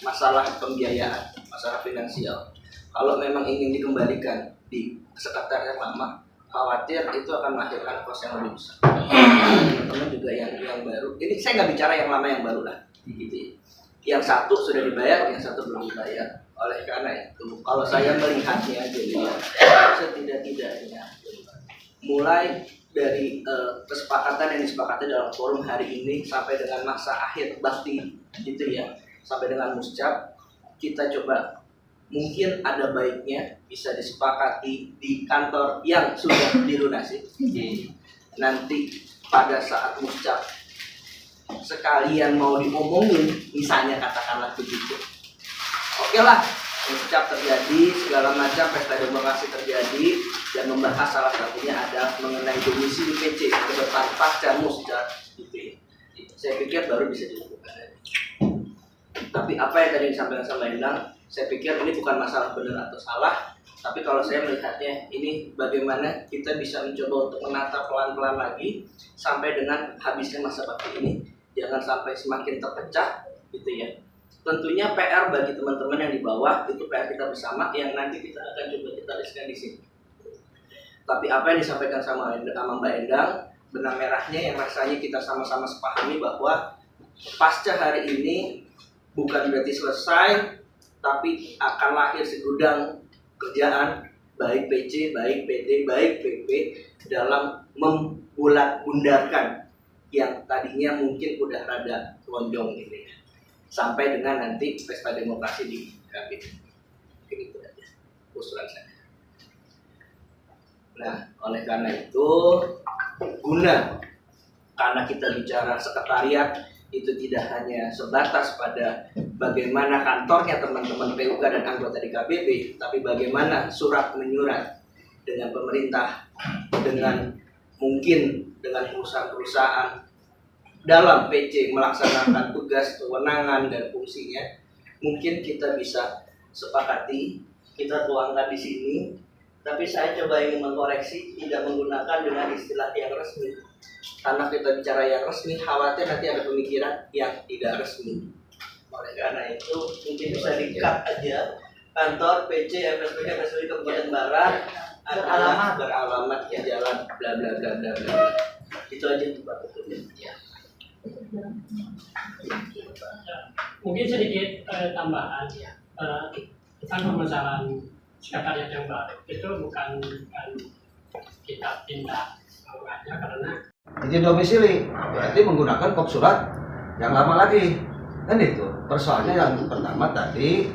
masalah pembiayaan, masalah finansial, kalau memang ingin dikembalikan di sekretariat yang lama, khawatir itu akan melahirkan kos yang lebih besar. Teman-teman juga yang baru, ini saya nggak bicara yang lama yang baru lah, gitu ya. Yang satu sudah dibayar, yang satu belum dibayar. oleh karena itu kalau saya melihatnya jadi setidak-tidaknya mulai dari kesepakatan yang disepakati dalam forum hari ini sampai dengan masa akhir bakti gitu ya, sampai dengan muscap, kita coba mungkin ada baiknya bisa disepakati di kantor yang sudah dilunasi. Nanti pada saat muscap sekalian mau diomongin, misalnya katakanlah begitu, oke lah, muscap terjadi, segala macam pesta demokrasi terjadi, dan membahas salah satunya ada mengenai domisili PC ke depan pasca muscap gitu ya. Saya pikir baru bisa dilakukan. Tapi apa yang tadi disampaikan sama Endang, saya pikir ini bukan masalah benar atau salah, tapi kalau saya melihatnya ini bagaimana kita bisa mencoba untuk menata pelan-pelan lagi sampai dengan habisnya masa bakti ini, jangan sampai semakin terpecah gitu ya. Tentunya PR bagi teman-teman yang di bawah itu PR kita bersama yang nanti kita akan coba kita listkan di sini. Tapi apa yang disampaikan sama Mbak Endang, benang merahnya yang rasanya kita sama-sama sepahami bahwa pasca hari ini bukan berarti selesai, tapi akan lahir segudang kerjaan baik PC, baik PD, baik PP dalam membulat-bundarkan yang tadinya mungkin udah rada lonjong gitu ya. Sampai dengan nanti pesta demokrasi di kabinet. Begitu aja usulan saya. Nah, oleh karena itu karena kita bicara sekretariat itu tidak hanya sebatas pada bagaimana kantornya teman-teman PUK dan anggota di KBB, tapi bagaimana surat menyurat dengan pemerintah, dengan mungkin dengan perusahaan-perusahaan dalam PC melaksanakan tugas, kewenangan, dan fungsinya. Mungkin kita bisa sepakati, kita tuangkan di sini, tapi saya coba ingin mengkoreksi, tidak menggunakan dengan istilah yang resmi. Karena kita bicara yang resmi, khawatir nanti ada pemikiran yang tidak resmi. Oleh karena itu, mungkin bisa di-cut aja, kantor PC FSPK Kabupaten Barat beralamat ya jalan bla bla bla bla bla. Itu aja untuk Pak Ketua. Ya. Mungkin sedikit tambahan ya. Kan permasalahan sekretariat yang baru itu bukan kita pindah aja karena izin domisili berarti menggunakan kop surat yang lama lagi kan itu. Persoalannya yang pertama tadi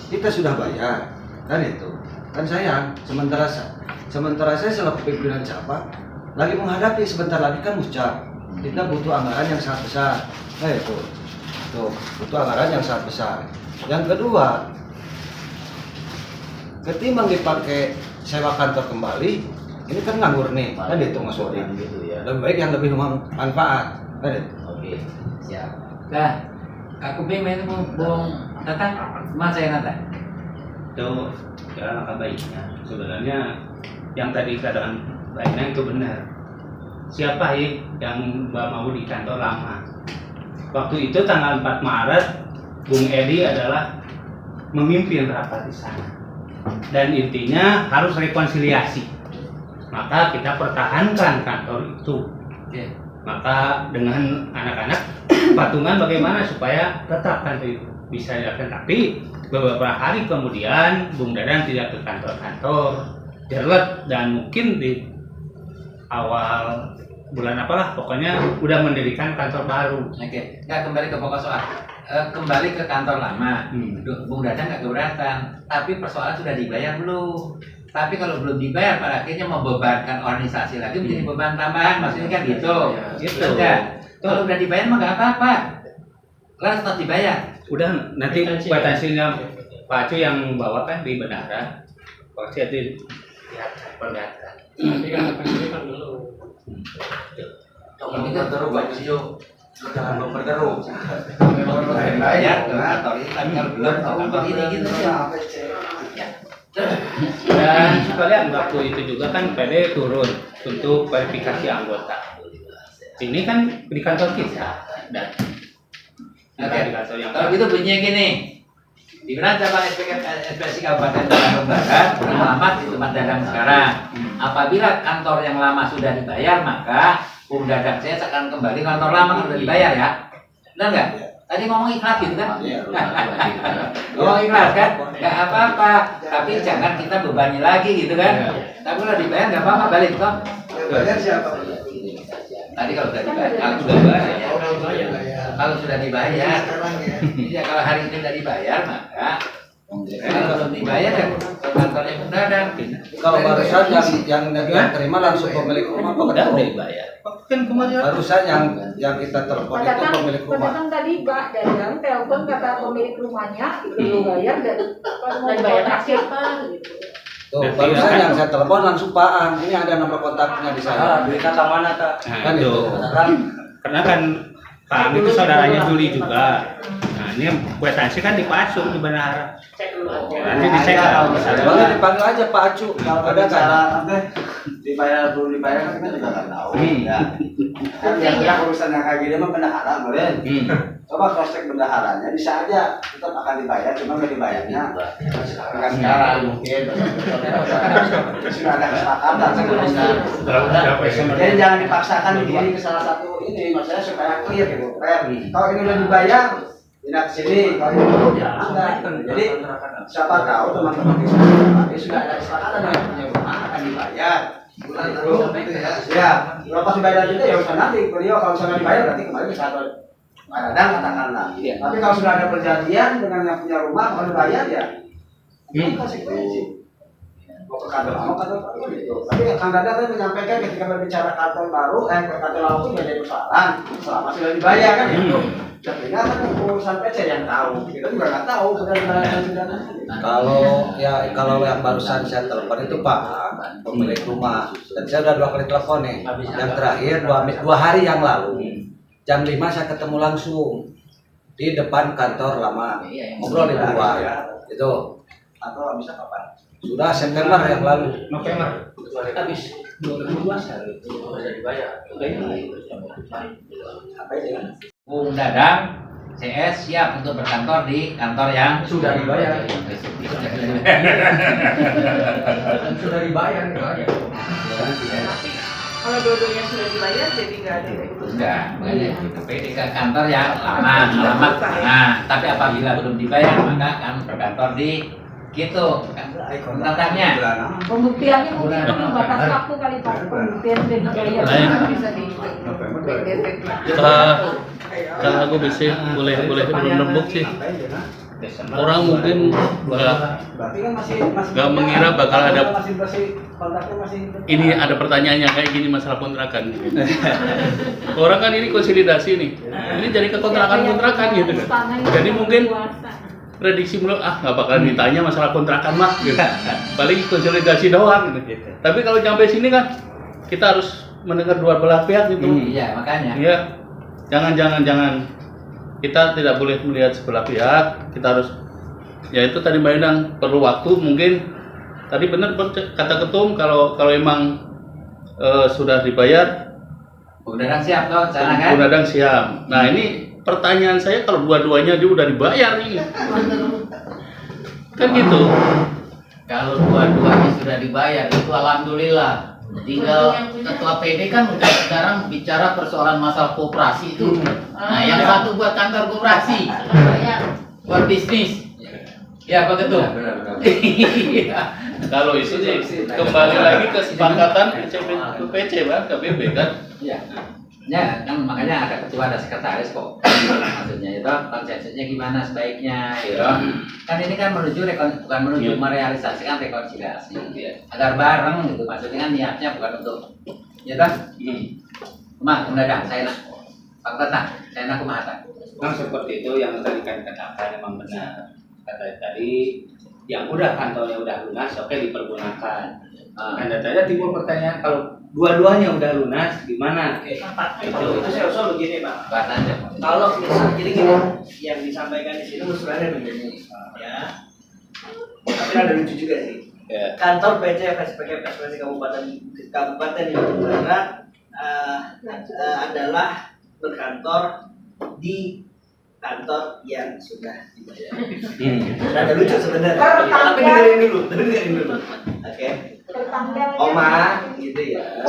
kita sudah bayar kan itu kan sayang sementara saya selaku pimpinan cabang lagi menghadapi sebentar lagi kan muscap. Kita butuh anggaran yang sangat besar. Nah itu butuh anggaran yang sangat besar. Yang kedua, ketimbang dipakai sewa kantor kembali, ini kan nganggur nih, kan itu maksudnya. Lebih baik yang lebih manfaat. Kan itu. Oke, siap. Nah, aku pengen bung datang, mas saya nanti. Itu jalan langkah baiknya. Sebenarnya yang tadi katakan baiknya itu benar. Siapa yang Mbak mau di kantor lama? Waktu itu tanggal 4 Maret, Bung Edi adalah memimpin rapat di sana. Dan intinya harus rekonsiliasi. Maka kita pertahankan kantor itu. Maka dengan anak-anak patungan bagaimana supaya tetap kantor itu bisa dilakukan. Tapi beberapa hari kemudian Bung Dadang tidak ke kantor-kantor, jelet, dan mungkin di awal bulan apalah pokoknya udah mendirikan kantor baru. Oke, nggak kembali ke pokok soal. Kembali ke kantor lama. Bung Dadang nggak keberatan, tapi persoalan sudah dibayar belum? Tapi kalau belum dibayar, pada akhirnya membebankan organisasi lagi menjadi beban tambahan, maksudnya kan gitu. Gitu. Kalau udah dibayar mah nggak apa-apa. Kelas tetap dibayar. Udah nanti potensinya Pak Cu yang bawa kan di bandara. Pasti itu lihat pendata. tapi kan pendidikan dulu. Ini kan terus Pak Cio, jangan memperkeruh. Memang bayar ke kantor ini, tapi kalau belum ke kantor ini gitu ya. Dan sekalian waktu itu juga kan PD turun untuk verifikasi anggota. Ini kan di kantor kita dan di kantor yang kalau gitu bunyinya gini. Di mana cabang SPSI Kabupaten Bandung Barat beralamat di tempat Dadang sekarang. Apabila kantor yang lama sudah dibayar, maka Bung Dadang saya akan kembali kantor lama kan sudah dibayar ya. Benar nggak? Tadi ngomong ikhlas gitu kan? Ngomong ikhlas kan? Nggak apa-apa, tapi jangan kita bebani lagi gitu kan? Tapi kalau dibayar nggak apa-apa, balik kok. Bayar siapa? Tadi kalau sudah dibayar, kalau sudah dibayar, ya kalau hari ini sudah dibayar maka kalau dibayar ya kantornya Bung Dadang. Kalau barusan yang terima langsung pemilik rumah apa Udah ketua? dibayar. Kan kemarin Barusan yang kita telepon itu pemilik rumah. Padahal tadi Mbak Dadang telepon kata pemilik rumahnya belum bayar dan bayar terakhir Tuh, barusan yang saya telepon langsung Pak An, ini ada nomor kontaknya di saya. Duitnya ke mana tak? Kan itu. Karena kan Pak Am itu saudaranya Juli juga. Nah ini kuitansi kan dipasuk di Bandara. Nanti dicek kalau misalnya. Boleh dipanggil aja Pak Acu. Kalau ada kan. Dibayar belum dibayar kan kita juga nggak tahu. Ya. Kan biasanya urusan yang kayak gini mah bendahara, boleh. Coba cross check bendaharanya, bisa aja tetap akan dibayar, cuma nggak dibayarnya. Sekarang mungkin sudah ada kesepakatan sebelumnya. Jadi jangan dipaksakan diri ke salah satu ini, maksudnya supaya clear gitu, fair. Kalau ini udah dibayar, tidak kesini. Kalau ini belum, ya enggak. Jadi siapa tahu teman-teman di sini sudah ada kesepakatan yang punya rumah akan dibayar. Ya, lepas dibayar juga ya usah nanti. Beliau kalau misalnya dibayar berarti kemarin bisa Dadang katakanlah. Tapi kalau sudah ada perjanjian dengan yang punya rumah kalau dibayar ya itu konsekuensi. Mau ke kantor lama kantor baru gitu. Tapi Kang Dadang kan menyampaikan ketika berbicara kantor baru, kantor lama itu jadi persoalan selama sudah dibayar kan itu. Tapi kan urusan PC yang tahu, kita juga nggak tahu sudah. Kalau yang barusan saya telepon itu Pak pemilik rumah. Dan saya udah 2 kali telepon nih. Yang terakhir 2 hari yang lalu. Jam 5 saya ketemu langsung di depan kantor lama. Ngobrol di luar. Itu. Atau bisa kapan? Sudah September yang lalu. November. Habis 2012 hari itu sudah dibayar. Apa itu? Bung Dadang, CS siap untuk berkantor di kantor yang Sudah dibayar. Sudah dibayar itu aja. Kalau dua-duanya sudah dibayar jadi nggak ada enggak, ke PD ke kantor yang lama, alamat. Nah, tapi apabila belum dibayar maka akan berkantor di gitu kontaknya. pembuktiannya mungkin batas waktu kali Pak. Pembuktian dan bayar bisa di Kalau aku bisa boleh menembuk sih. Orang mungkin nggak mengira bakal ada ini ada pertanyaannya kayak gini masalah kontrakan. Orang kan ini konsolidasi nih, ini jadi ke kontrakan gitu. Jadi mungkin prediksi menurut nggak bakal ditanya masalah kontrakan mah gitu. Paling konsolidasi doang gitu. Tapi kalau sampai sini kan kita harus mendengar dua belah pihak gitu. Iya, makanya. Iya. Jangan. Kita tidak boleh melihat sebelah pihak. Kita harus ya itu tadi Mbak Endang perlu waktu mungkin. Tadi benar kata ketum kalau emang sudah dibayar Bung Dadang siap toh sana kan? Bung Dadang siap. Nah, ini pertanyaan saya kalau dua-duanya dia udah dibayar ini. Kan gitu. Kalau dua-duanya sudah dibayar itu alhamdulillah. Tinggal ketua PD kan udah sekarang bicara persoalan masalah koperasi itu. Nah, yang satu buat kantor koperasi, buat bisnis. Ya, Pak Ketua. Kalau itu sih kembali lagi ke kesepakatan PC Bang, KBB kan? Iya. Ya, kan makanya ada ketua, ada sekretaris kok. Maksudnya itu konsensusnya gimana sebaiknya, gitu. Kan ini kan bukan menuju merealisasikan rekonsiliasi, agar bareng gitu. Maksudnya kan niatnya bukan untuk, ya kan? Bung Dadang, saya nak, Pak Tetang, saya nak kumahatan. Memang seperti itu yang tadi kan katakan memang benar. Kata tadi yang udah kantornya udah lunas, oke dipergunakan. Kan datanya timbul pertanyaan kalau dua-duanya udah lunas gimana? Itu saya usul begini Pak. Kalau misalnya jadi gini, yang disampaikan di sini usulannya begini, ya. Tapi ada lucu juga sih. Kantor PC FSPK Kabupaten Bandung Barat adalah berkantor di kantor yang sudah dibayar. Ada lucu sebenarnya. Tapi dengerin dulu. Oke. Oma, gitu ya.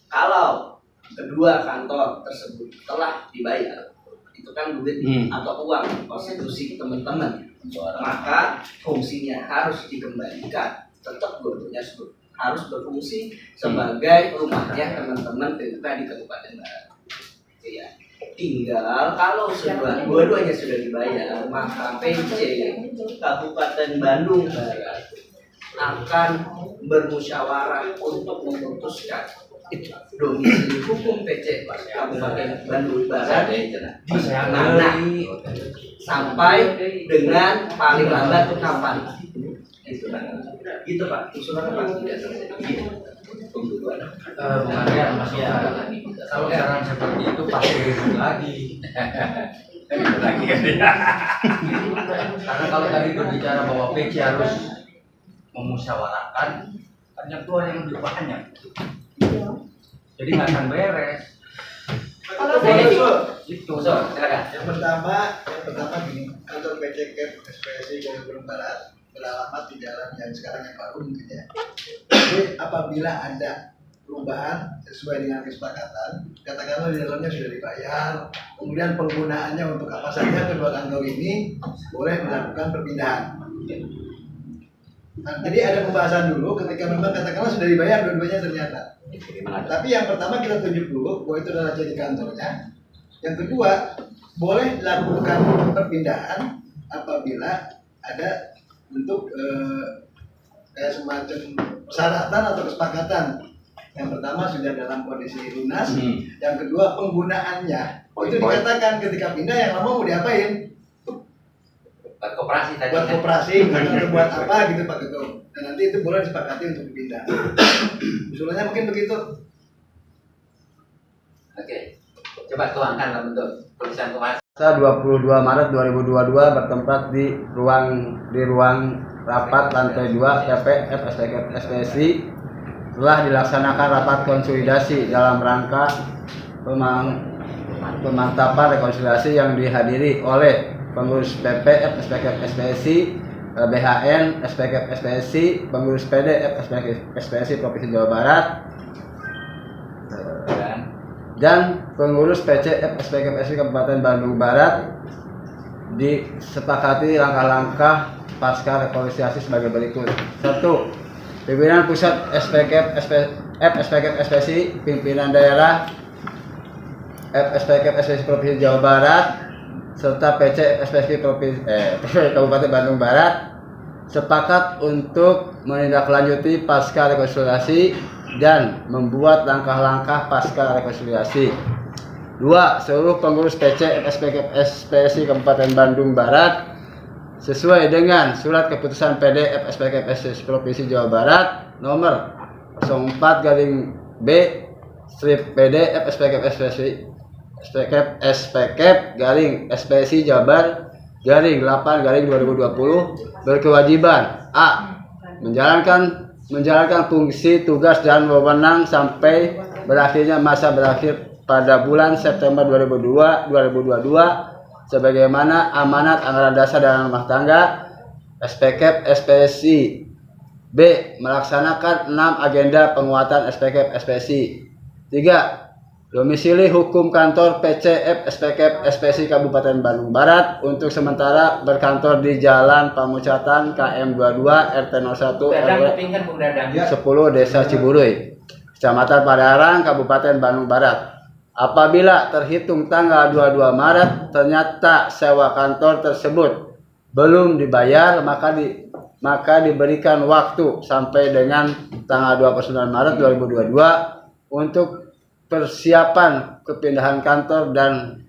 Kalau kedua kantor tersebut telah dibayar, itu itu kan duit atau uang konstitusi teman-teman, maka fungsinya harus dikembalikan. Tetap dua-duanya harus berfungsi sebagai rumahnya teman-teman PUK di Kabupaten Barat. Ya. Tinggal kalau dua-duanya sudah dibayar, maka PC Kabupaten Bandung Barat akan bermusyawarah untuk memutuskan domisili hukum PC Kabupaten Bandung Barat di mana sampai dengan paling lambat kapan. Gitu Pak, usulan Pak tidak selesai. Kalau sekarang seperti itu pasti ribut lagi. Karena kalau tadi berbicara bahwa PC harus memusyawarahkan, kan yang keluar yang lebih banyak. Jadi nggak akan beres. Kalau saya sih Itu. Yang pertama gini, kantor PT SPSI Bandung Barat beralamat di jalan yang sekarang yang baru mungkin ya. Jadi apabila ada perubahan sesuai dengan kesepakatan, katakanlah di dalamnya sudah dibayar, kemudian penggunaannya untuk apa saja kedua kantor ini boleh melakukan perpindahan. Nah, jadi ada pembahasan dulu ketika memang katakanlah sudah dibayar dua-duanya ternyata. Tapi yang pertama kita tunjuk dulu bahwa itu adalah jadi kantornya. Yang kedua, boleh dilakukan perpindahan apabila ada bentuk kayak semacam persyaratan atau kesepakatan. Yang pertama sudah dalam kondisi lunas, yang kedua penggunaannya itu dikatakan ketika pindah yang lama mau diapain? Buat koperasi tadi. Buat koperasi, atau buat apa gitu Pak Ketua. Dan nanti itu boleh disepakati untuk dipindah. Usulannya mungkin begitu. Oke, coba tuangkan dalam bentuk tulisan koperasi. 22 Maret 2022 bertempat di ruang rapat lantai 2 TPF SPSI telah dilaksanakan rapat konsolidasi dalam rangka pemantapan rekonsiliasi yang dihadiri oleh pengurus PPF SPSI, BHN SPKF SPSI, pengurus PDF SPSI Provinsi Jawa Barat dan pengurus PCF SPKF SPSI Kabupaten Bandung Barat. Disepakati langkah-langkah pasca rekonsiliasi sebagai berikut. 1. Pimpinan Pusat SPKF SPSI, pimpinan daerah SPKF SPSI Provinsi Jawa Barat serta PC SPSI Kabupaten Bandung Barat sepakat untuk menindaklanjuti pasca rekonsiliasi dan membuat langkah-langkah pasca rekonsiliasi. 2. Seluruh pengurus PC SPSI Kabupaten Bandung Barat sesuai dengan surat keputusan PDF SPKF SPSI Provinsi Jawa Barat nomor 04/B strip PDF SPKF SPSI Jabar /8/2020 berkewajiban a. menjalankan fungsi, tugas dan wewenang sampai berakhirnya masa berakhir pada bulan September 2022 sebagaimana amanat anggaran dasar dan rumah tangga SPKF SPSI. B. Melaksanakan 6 agenda penguatan SPKF SPSI. 3. Domisili hukum kantor PCF SPKF SPSI Kabupaten Bandung Barat untuk sementara berkantor di Jalan Pamucatan KM 22 RT 01 RW 10 Desa Ciburuy, Kecamatan Padalarang, Kabupaten Bandung Barat. Apabila terhitung tanggal 22 Maret ternyata sewa kantor tersebut belum dibayar, maka diberikan waktu sampai dengan tanggal 29 Maret 2022 untuk persiapan kepindahan kantor dan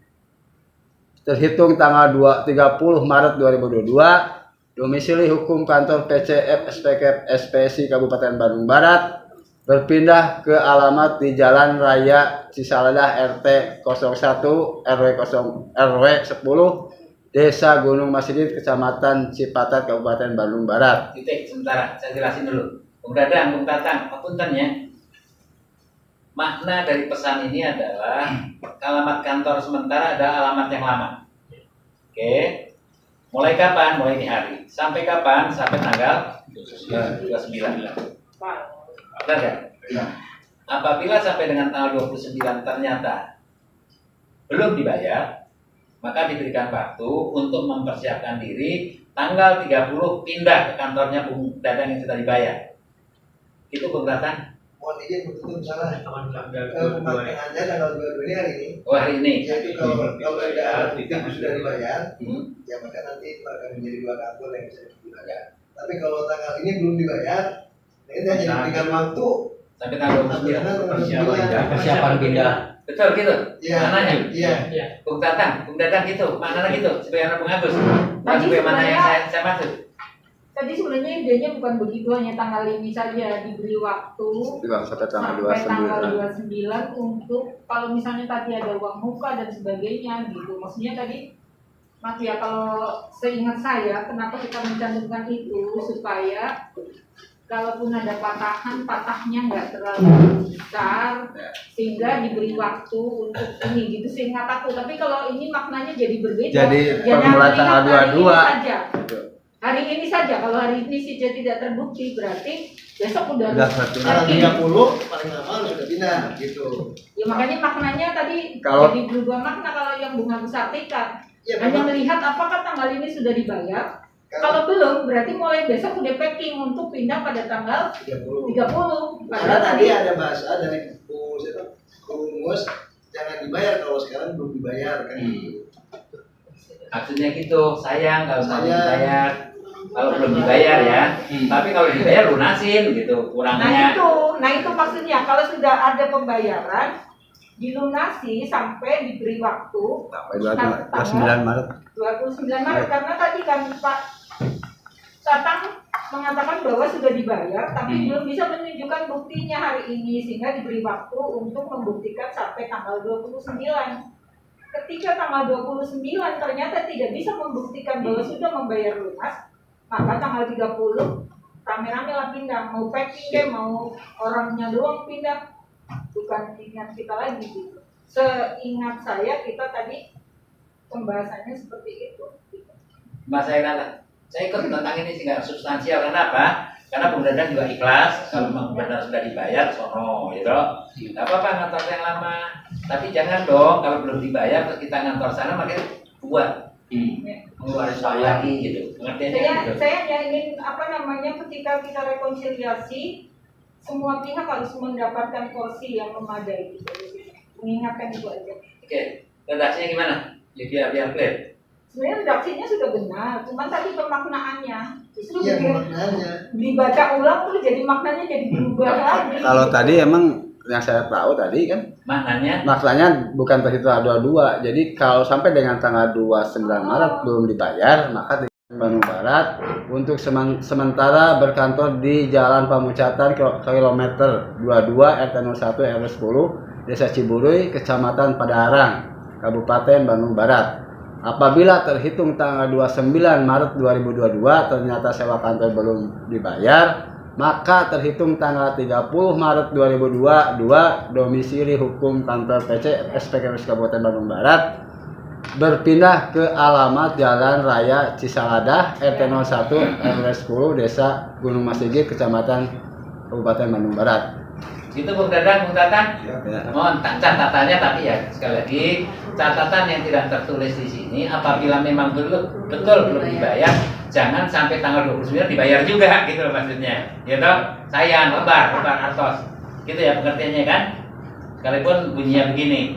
terhitung tanggal 30 Maret 2022 domisili hukum kantor PCF SPKF SPSI Kabupaten Bandung Barat berpindah ke alamat di Jalan Raya Cisaladah RT 01 RW 10 Desa Gunung Masidit Kecamatan Cipatat Kabupaten Bandung Barat. Titik, sementara saya jelasin dulu. Bung Tatang, punten ya. Makna dari pesan ini adalah alamat kantor sementara ada alamat yang lama. Oke. Mulai kapan? Mulai ini hari. Sampai kapan? Sampai tanggal 29. Benar kan? Apabila sampai dengan tanggal 29 ternyata belum dibayar, maka diberikan waktu untuk mempersiapkan diri tanggal 30 pindah ke kantornya Bung Dadang yang sudah dibayar. Itu Bung Tatang. Mohon izin betul salah. Pemaknaannya tanggal 22 ini hari ini. Oh, hari ini. Yaitu kalau ada bukti sudah dibayar, ya maka nanti itu akan menjadi 2 kantor yang bisa dibayar. Tapi kalau tanggal ini belum dibayar, ini hanya diberikan waktu sampai tanggal 29. Persiapan pindah. Betul gitu. Iya. Mananya? Iya. Bung Tatang gitu. Maknanya gitu. Sebagaimana Bung Agus. Tadi Sebagaimana yang sebenarnya- saya maksud. Tadi sebenarnya idenya bukan begitu, hanya tanggal ini saja diberi waktu sampai tanggal tanggal 29. 29 untuk kalau misalnya tadi ada uang muka dan sebagainya gitu. Maksudnya tadi maaf ya, kalau seingat saya kenapa kita mencantumkan itu supaya kalaupun ada patahnya nggak terlalu besar sehingga diberi waktu untuk ini gitu, seingat aku. Tapi kalau ini maknanya jadi berbeda. Jadi Jangan permulaan melihat tanggal hari ini 22. saja. Hari ini saja, kalau hari ini saja tidak terbukti berarti besok udah Tanggal 30 paling lama sudah pindah gitu. ya, makanya maknanya tadi Kalau- jadi berubah makna kalau yang Bung Agus artikan. Ya, Hanya memang. melihat apakah tanggal ini sudah dibayar. Kalau belum, berarti mulai besok udah packing untuk pindah pada tanggal 30. Karena tadi ada bahasa dari Bu Mus, jangan dibayar kalau sekarang belum dibayar kan. Maksudnya gitu, sayang kalau mau Sayang. dibayar. Kalau belum dibayar ya. Tapi kalau dibayar lunasin gitu kurangnya. Nah itu maksudnya kalau sudah ada pembayaran dilunasi sampai diberi waktu Sampai 29 Maret. 29 Maret karena tadi kan Pak Tatang mengatakan bahwa sudah dibayar tapi belum bisa menunjukkan buktinya hari ini sehingga diberi waktu untuk membuktikan sampai tanggal 29. Ketika tanggal 29 ternyata tidak bisa membuktikan bahwa sudah membayar lunas, maka tanggal 30 rame-rame lah pindah, mau packing deh, mau orangnya doang pindah, bukan ingat kita lagi gitu. Seingat saya kita tadi pembahasannya seperti itu. Mas saya ikut tentang ini sih nggak substansial. Karena apa? Karena Bung Dadang juga ikhlas kalau memang benar sudah dibayar sono gitu. Nggak apa-apa ngantor yang lama, tapi jangan dong kalau belum dibayar terus kita ngantor sana makanya buat mengeluarkan soal lagi gitu. Pengertiannya gitu. Saya hanya ingin ketika kita rekonsiliasi semua pihak harus mendapatkan porsi yang memadai gitu. Mengingatkan itu aja. Oke, redaksinya gimana? Ya, biar clear. Sebenarnya redaksinya sudah benar, cuman tadi pemaknaannya justru Iya, pemaknaannya. dibaca ulang tuh jadi maknanya jadi berubah lagi. Kalau tadi emang yang saya tahu tadi kan maknanya bukan terhitung 22. Jadi kalau sampai dengan tanggal 29 Maret belum dibayar, maka di Bandung Barat untuk sementara berkantor di Jalan Pamucatan kilometer 22 RT 01 RW 10 Desa Ciburuy, Kecamatan Padalarang, Kabupaten Bandung Barat. Apabila terhitung tanggal 29 Maret 2022 ternyata sewa kantor belum dibayar, maka terhitung tanggal 30 Maret 2022 domisili hukum kantor PC SPKMS Kabupaten Bandung Barat berpindah ke alamat Jalan Raya Cisaladah RT 01 RW 10 Desa Gunung Masigit Kecamatan Kabupaten Bandung Barat. Itu Bung Dadang, Bung Tatang. Mohon catatannya tapi ya sekali lagi catatan yang tidak tertulis di sini apabila memang betul belum dibayar jangan sampai tanggal 29 dibayar juga gitu loh maksudnya. Gitu. Sayang lebar artos. Gitu ya pengertiannya kan? Sekalipun bunyinya begini.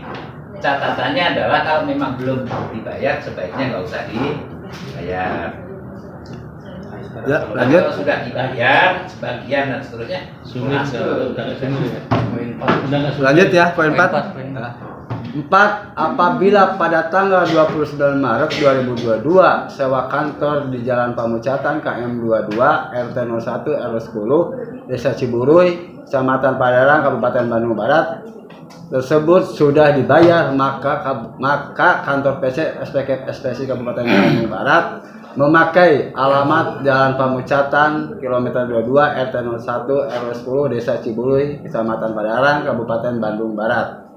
Catatannya adalah kalau memang belum dibayar sebaiknya nggak usah dibayar. Ya, Kalau lanjut. sudah dibayar sebagian dan seterusnya Lanjut ya, poin 4. 4. Apabila pada tanggal 29 Maret 2022 sewa kantor di Jalan Pamucatan KM 22 RT 01 RW 10 Desa Ciburuy, Kecamatan Padalarang, Kabupaten Bandung Barat tersebut sudah dibayar, maka kantor PC SPSI Kabupaten Bandung Barat memakai alamat Jalan Pamucatan kilometer 22 RT 01 RW 10 Desa Ciburuy, Kecamatan Padalarang, Kabupaten Bandung Barat.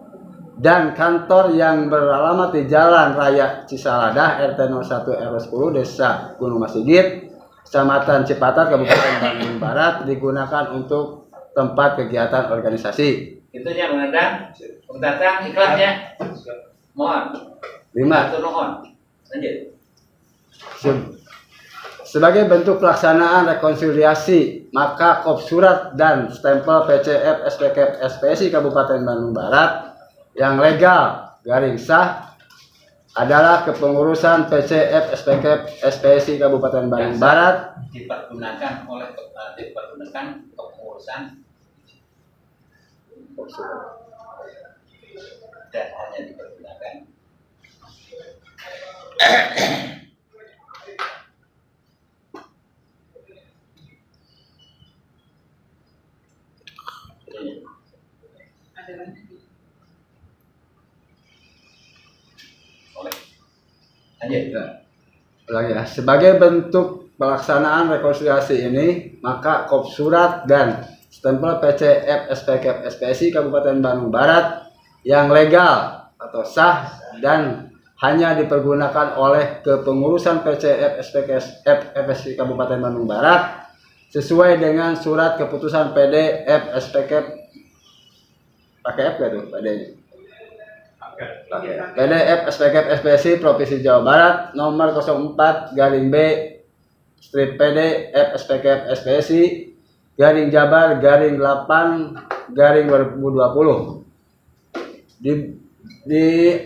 Dan kantor yang beralamat di Jalan Raya Cisaladah RT 01 RW 10 Desa Gunung Masigit, Kecamatan Cipatat, Kabupaten Bandung Barat digunakan untuk tempat kegiatan organisasi. Itu yang Bung Dadang, Bung Tatang ikhlas ya. Mohon. 5. Lanjut. Sebagai bentuk pelaksanaan rekonsiliasi, maka kop surat dan stempel PCF SPKF SPSI Kabupaten Bandung Barat yang legal garing sah adalah kepengurusan PCF SPKF SPSI Kabupaten Bandung Barat dipergunakan kepengurusan dan hanya dipergunakan sebagai bentuk pelaksanaan rekonsiliasi ini, maka kop surat dan stempel PCF SPKF SPSI Kabupaten Bandung Barat yang legal atau sah dan hanya dipergunakan oleh kepengurusan PCF SPKF FSI Kabupaten Bandung Barat sesuai dengan surat keputusan PD FSPKF pakai F gak tuh PD-nya? PD FSPKF SPSI Provinsi Jawa Barat nomor 04/B strip PD FSPKF SPSI garing Jabar garing 8/2020 di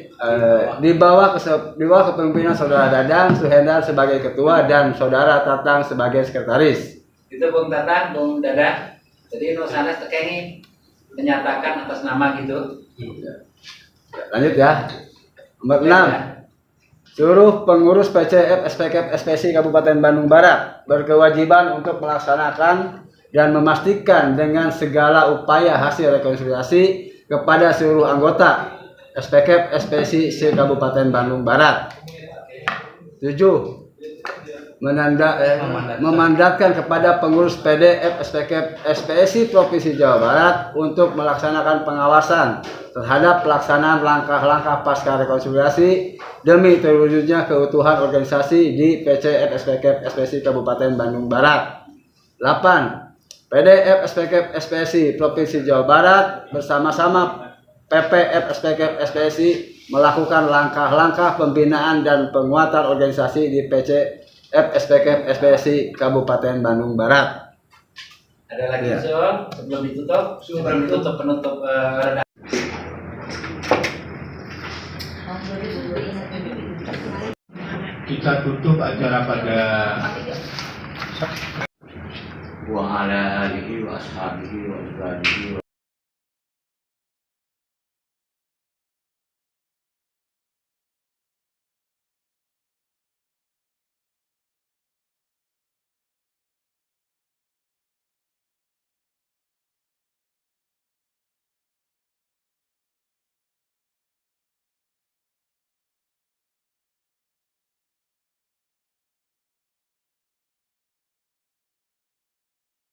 bawah kepemimpinan Saudara Dadang Suhendar sebagai ketua dan Saudara Tatang sebagai sekretaris. Itu Bung Tatang, Bung Dadang. Jadi Nusanes Tekeni menyatakan atas nama gitu. Lanjut ya. Nomor 6. Seluruh pengurus PCF SPKF SPSI Kabupaten Bandung Barat berkewajiban untuk melaksanakan dan memastikan dengan segala upaya hasil rekonsiliasi kepada seluruh anggota SPKF SPSI Kabupaten Bandung Barat. 7. Memandatkan kepada pengurus PDF SPKF SPSI Provinsi Jawa Barat untuk melaksanakan pengawasan terhadap pelaksanaan langkah-langkah pasca rekonsiliasi demi terwujudnya keutuhan organisasi di PCF SPKF SPSI Kabupaten Bandung Barat. 8. PDF SPKF SPSI Provinsi Jawa Barat bersama-sama PPF SPKF SPSI melakukan langkah-langkah pembinaan dan penguatan organisasi di PCF SPKF SPSI Kabupaten Bandung Barat. Ada lagi Ya. soal sebelum ditutup penutup redaksi. Kita tutup acara pada wa ala alihi wa ashabihi wa ibadihi wa